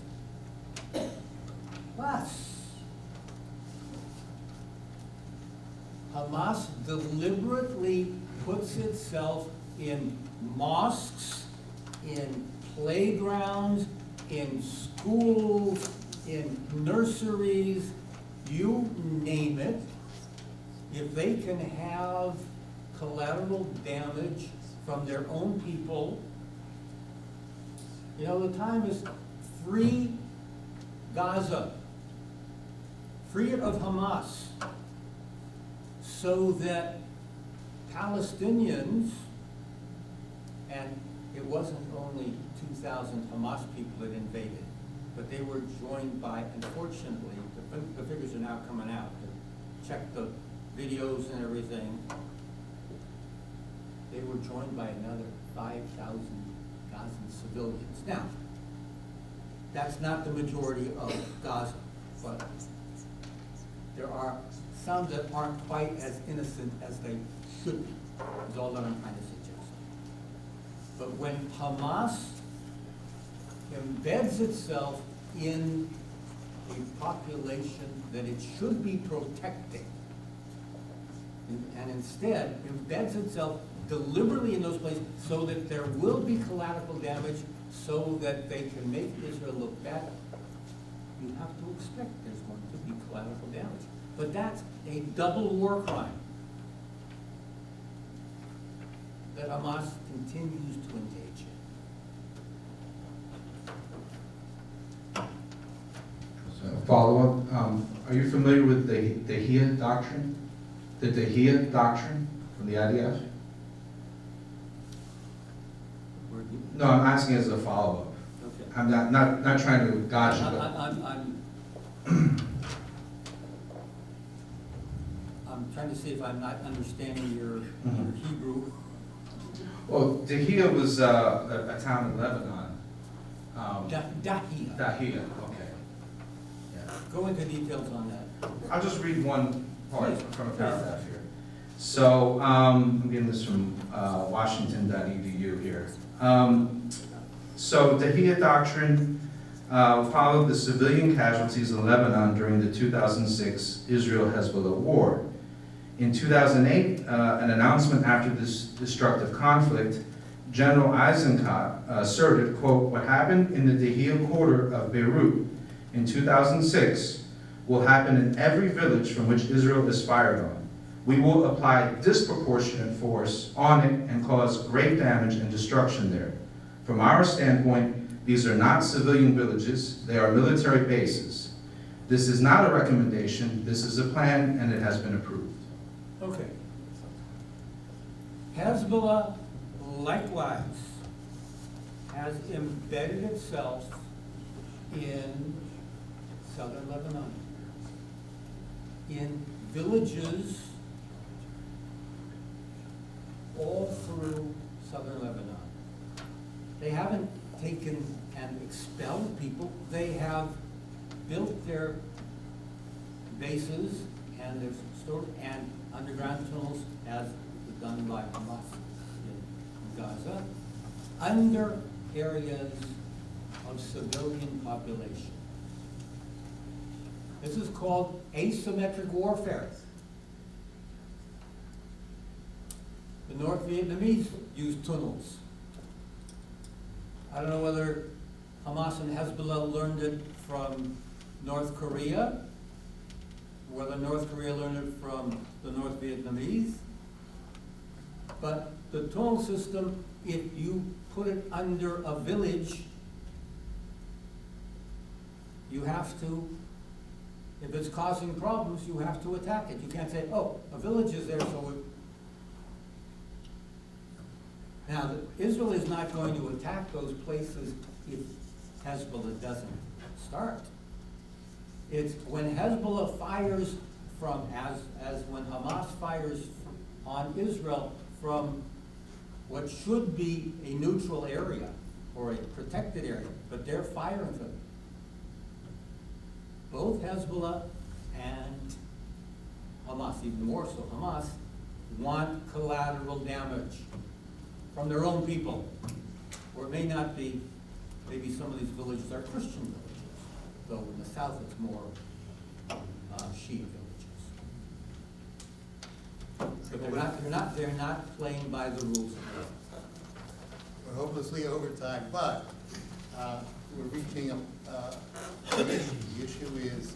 Plus, Hamas deliberately puts itself in mosques, in playgrounds, in schools, in nurseries, you name it. If they can have collateral damage from their own people, you know, the time is free Gaza, free it of Hamas, so that Palestinians, and it wasn't only 2,000 Hamas people that invaded, but they were joined by, unfortunately, the figures are now coming out, check the videos and everything, they were joined by another 5,000 Gazan civilians. Now, that's not the majority of Gaza, but there are some that aren't quite as innocent as they should be, is all that I'm trying to suggest. But when Hamas embeds itself in a population that it should be protecting, and instead embeds itself deliberately in those places so that there will be collateral damage, so that they can make Israel look bad, you have to expect there's going to be collateral damage. But that's a double war crime that Hamas continues to engage in. So, follow-up, are you familiar with the Dahiyya doctrine? The Dahiyya doctrine from the IDF? No, I'm asking as a follow-up. Okay. I'm not trying to gotcha. I'm trying to see if I'm not understanding your Hebrew. Well, Dahiyya was a town in Lebanon. Dahiyya. Dahiyya, okay. Yeah. Go into details on that. I'll just read one part Please. from a paragraph here. So, I'm getting this from Washington.edu here. So, Dahiyya doctrine followed the civilian casualties in Lebanon during the 2006 Israel-Hezbollah war. In 2008, an announcement after this destructive conflict, General Eisenkot asserted, quote, "What happened in the Dahiyya quarter of Beirut in 2006 will happen in every village from which Israel is fired on. We will apply disproportionate force on it and cause great damage and destruction there. From our standpoint, these are not civilian villages, they are military bases. This is not a recommendation, this is a plan, and it has been approved." Okay. Hezbollah, likewise, has embedded itself in southern Lebanon, in villages all through southern Lebanon. They haven't taken and expelled people. They have built their bases, and there's and underground tunnels as done by Hamas in Gaza, under areas of civilian population. This is called asymmetric warfare. The North Vietnamese used tunnels. I don't know whether Hamas and Hezbollah learned it from North Korea, whether North Korea learned it from the North Vietnamese, but the tunnel system, if you put it under a village, you have to, if it's causing problems, you have to attack it. You can't say, oh, a village is there, so it. Now, Israel is not going to attack those places if Hezbollah doesn't start. It's when Hezbollah fires from, as when Hamas fires on Israel from what should be a neutral area or a protected area, but they're firing from it. Both Hezbollah and Hamas, even more so Hamas, want collateral damage from their own people. Or it may not be, maybe some of these villages are Christian villages, though in the south it's more Shia villages. But they're not playing by the rules of war. We're hopelessly over time, but we're reaching an issue. The issue is,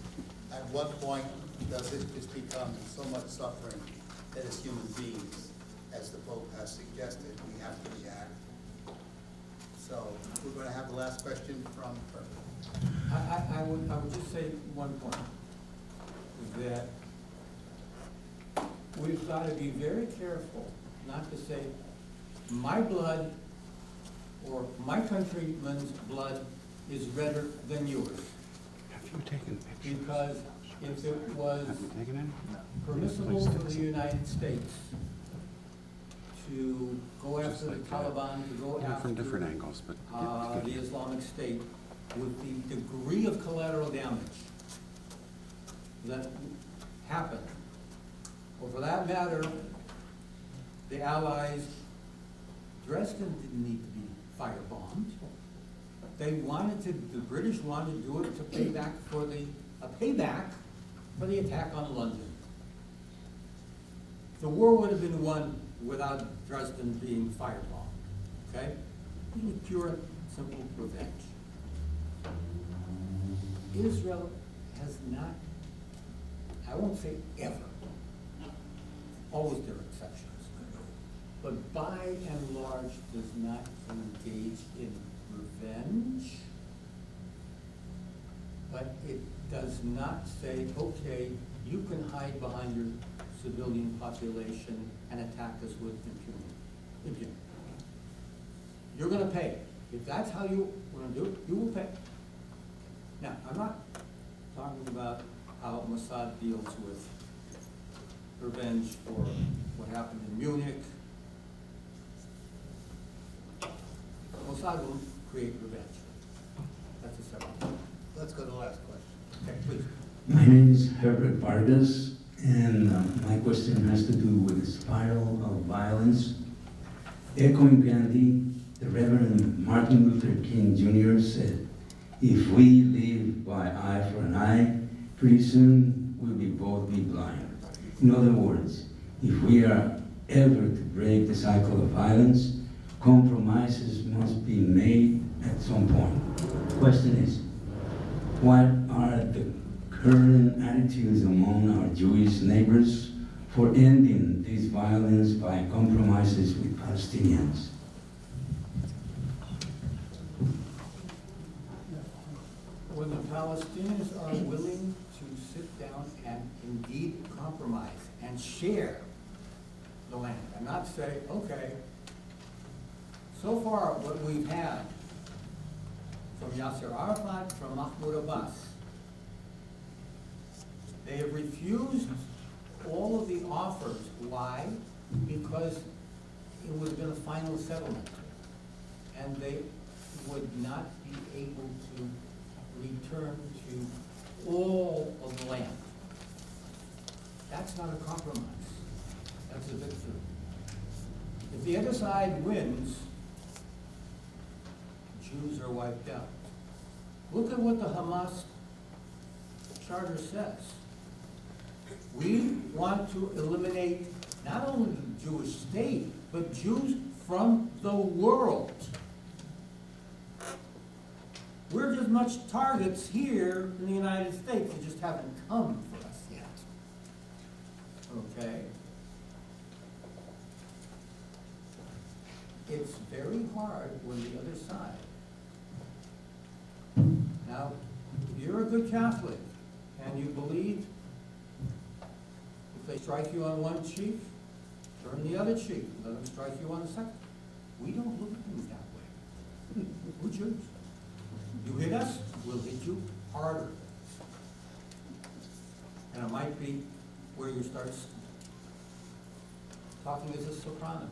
at what point does it just become so much suffering that as human beings, as the Pope has suggested, we have to react? So we're going to have the last question from her. I would just say one point, that we've got to be very careful not to say my blood or my countryman's blood is redder than yours. Have you taken pictures? Because if it was Have you taken any? permissible for the United States to go Just after the like that. Taliban, to go Yeah, after from different angles, but the Islamic State, with the degree of collateral damage that happened, or for that matter, the Allies, Dresden didn't need to be firebombed. They wanted to, the British wanted to do it to pay back for a payback for the attack on London. The war would have been won without Dresden being firebombed, okay? It was pure, simple revenge. Israel has not, I won't say ever, always there are exceptions, but by and large does not engage in revenge, but it does not say, okay, you can hide behind your civilian population and attack us with impunity. You're gonna pay. If that's how you wanna do it, you will pay. Now, I'm not talking about how Mossad deals with revenge for what happened in Munich. Mossad will create revenge. That's a separate thing. Let's go to the last question. Okay, please. My name is Herbert Vargas, and my question has to do with the spiral of violence. Echoing Gandhi, the Reverend Martin Luther King Jr. said, "If we live by eye for an eye, pretty soon we'll both be blind." In other words, if we are ever to break the cycle of violence, compromises must be made at some point. The question is, what are the current attitudes among our Jewish neighbors for ending this violence by compromises with Palestinians? When the Palestinians are willing to sit down and indeed compromise and share the land, and not say, okay, so far what we've had from Yasser Arafat, from Mahmoud Abbas, they have refused all of the offers. Why? Because it would have been a final settlement, and they would not be able to return to all of the land. That's not a compromise. That's a victory. If the other side wins, Jews are wiped out. Look at what the Hamas charter says. We want to eliminate not only the Jewish state, but Jews from the world. We're just much targets here in the United States. They just haven't come for us yet. Okay? It's very hard when the other side. Now, if you're a good Catholic and you believe if they strike you on one cheek, turn the other cheek, let them strike you on the second. We don't look at things that way. We're Jews. You hit us, we'll hit you harder. And it might be where you start talking as a soprano.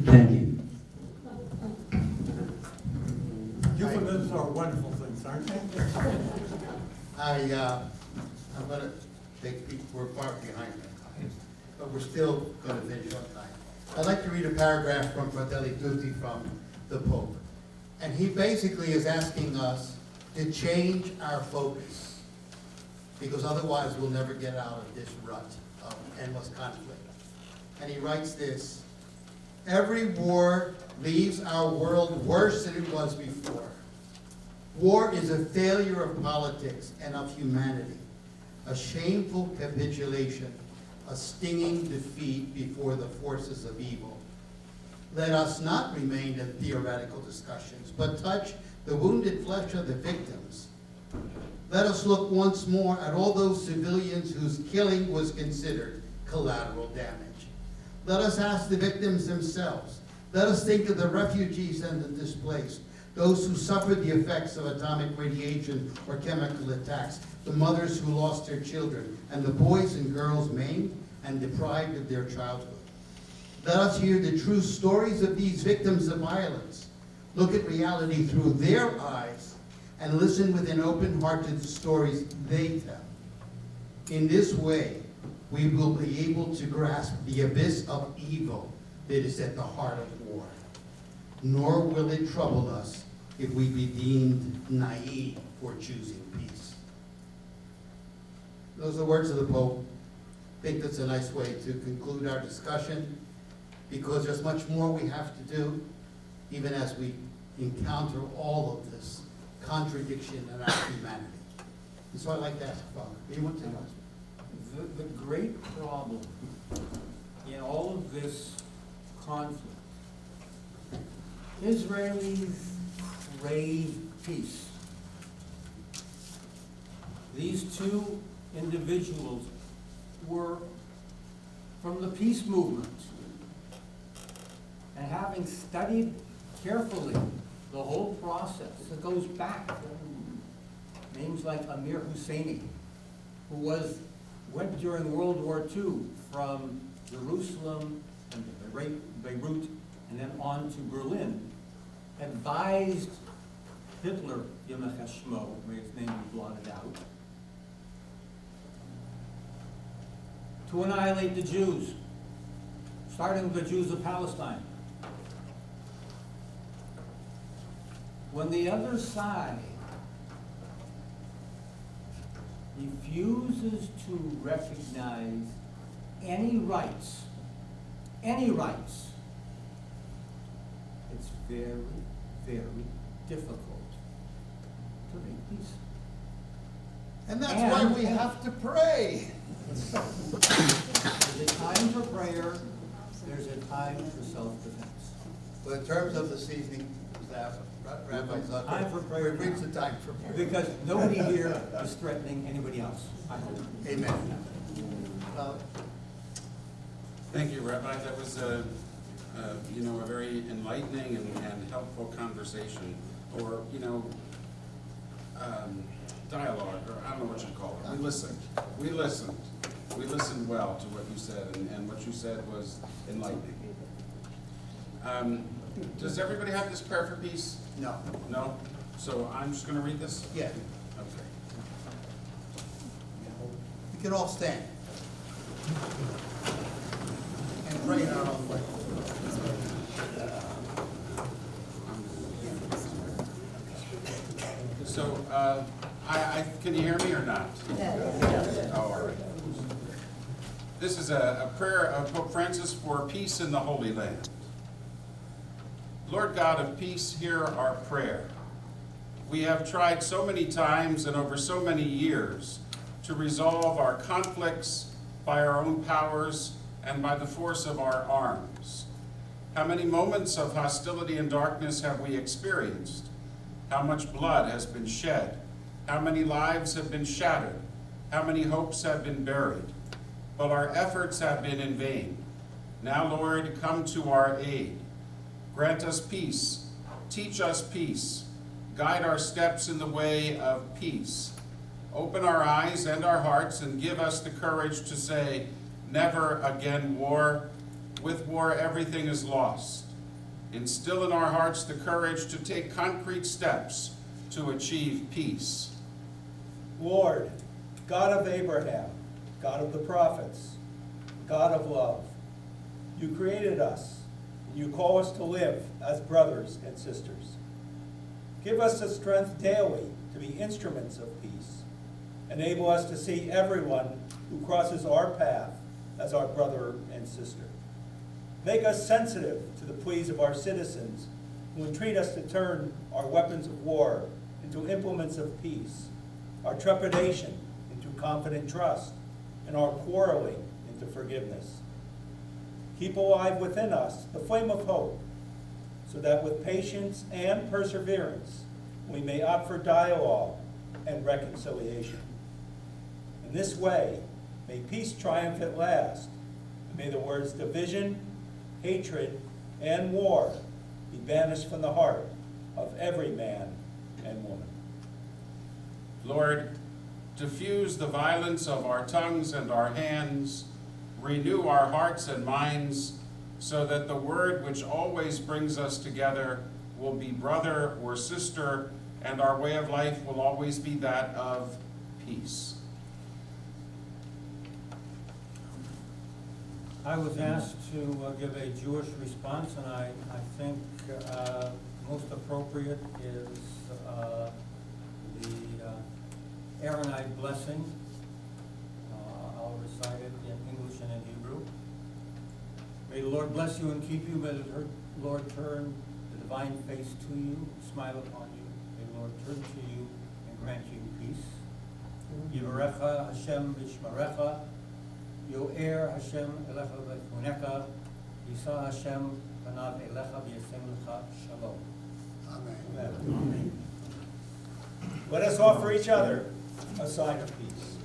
Thank you. Euphemisms are wonderful things, aren't they? I'm gonna we're far behind time, but we're still gonna finish on time. I'd like to read a paragraph from Fratelli Tutti from the Pope. And he basically is asking us to change our focus, because otherwise we'll never get out of this rut of endless conflict. And he writes this: every war leaves our world worse than it was before. War is a failure of politics and of humanity, a shameful capitulation, a stinging defeat before the forces of evil. Let us not remain in theoretical discussions, but touch the wounded flesh of the victims. Let us look once more at all those civilians whose killing was considered collateral damage. Let us ask the victims themselves. Let us think of the refugees and the displaced, those who suffered the effects of atomic radiation or chemical attacks, the mothers who lost their children, and the boys and girls maimed and deprived of their childhood. Let us hear the true stories of these victims of violence. Look at reality through their eyes and listen with an open heart to the stories they tell. In this way, we will be able to grasp the abyss of evil that is at the heart of war. Nor will it trouble us if we be deemed naive for choosing peace. Those are the words of the Pope. I think that's a nice way to conclude our discussion, because there's much more we have to do, even as we encounter all of this contradiction in our humanity. And so I'd like to ask Father, do you want to ask? The great problem in all of this conflict, Israelis crave peace. These two individuals were from the peace movement. And having studied carefully the whole process, it goes back. Names like Amir Husseini, who went during World War II from Jerusalem and Beirut and then on to Berlin, advised Hitler, Yemech Hashmo, may his name be blotted out, to annihilate the Jews, starting with the Jews of Palestine. When the other side refuses to recognize any rights, it's very, very difficult to make peace. And that's why we have to pray. There's a time for prayer, there's a time for self-defense. Well, in terms of this evening, Rabbi Zucker, Time for prayer we've reached now. the time for prayer. Because nobody here is threatening anybody else. I hope. Amen. Thank you, Rabbi. That was a very enlightening and helpful conversation, or, dialogue, or I don't know what you'd call it. We listened. We listened well to what you said, and what you said was enlightening. Does everybody have this prayer for peace? No. No? So I'm just going to read this? Yeah. Okay. can all stand. And pray in our own way. So, can you hear me or not? Yes. Oh, all right. This is a prayer of Pope Francis for peace in the Holy Land. Lord God of peace, hear our prayer. We have tried so many times and over so many years to resolve our conflicts by our own powers and by the force of our arms. How many moments of hostility and darkness have we experienced? How much blood has been shed? How many lives have been shattered? How many hopes have been buried? But our efforts have been in vain. Now, Lord, come to our aid. Grant us peace. Teach us peace. Guide our steps in the way of peace. Open our eyes and our hearts and give us the courage to say, never again war. With war, everything is lost. Instill in our hearts the courage to take concrete steps to achieve peace. Lord, God of Abraham, God of the prophets, God of love, you created us, and you call us to live as brothers and sisters. Give us the strength daily to be instruments of peace. Enable us to see everyone who crosses our path as our brother and sister. Make us sensitive to the pleas of our citizens who entreat us to turn our weapons of war into implements of peace, our trepidation into confident trust, and our quarreling into forgiveness. Keep alive within us the flame of hope, so that with patience and perseverance we may opt for dialogue and reconciliation. In this way, may peace triumph at last, and may the words division, hatred, and war be banished from the heart of every man and woman. Lord, diffuse the violence of our tongues and our hands, renew our hearts and minds, so that the word which always brings us together will be brother or sister, and our way of life will always be that of peace. I was asked to give a Jewish response, and I think most appropriate is the Aaronite blessing. I'll recite it in English and in Hebrew. May the Lord bless you and keep you. May the Lord turn the divine face to you, smile upon you. May the Lord turn to you and grant you peace. Yivarecha Hashem v'shmarecha. Yo'er Hashem elecha v'chunecha, Yisa Hashem panav elecha v'yasem lecha shalom. Amen. Amen. Let us offer each other a sign of peace.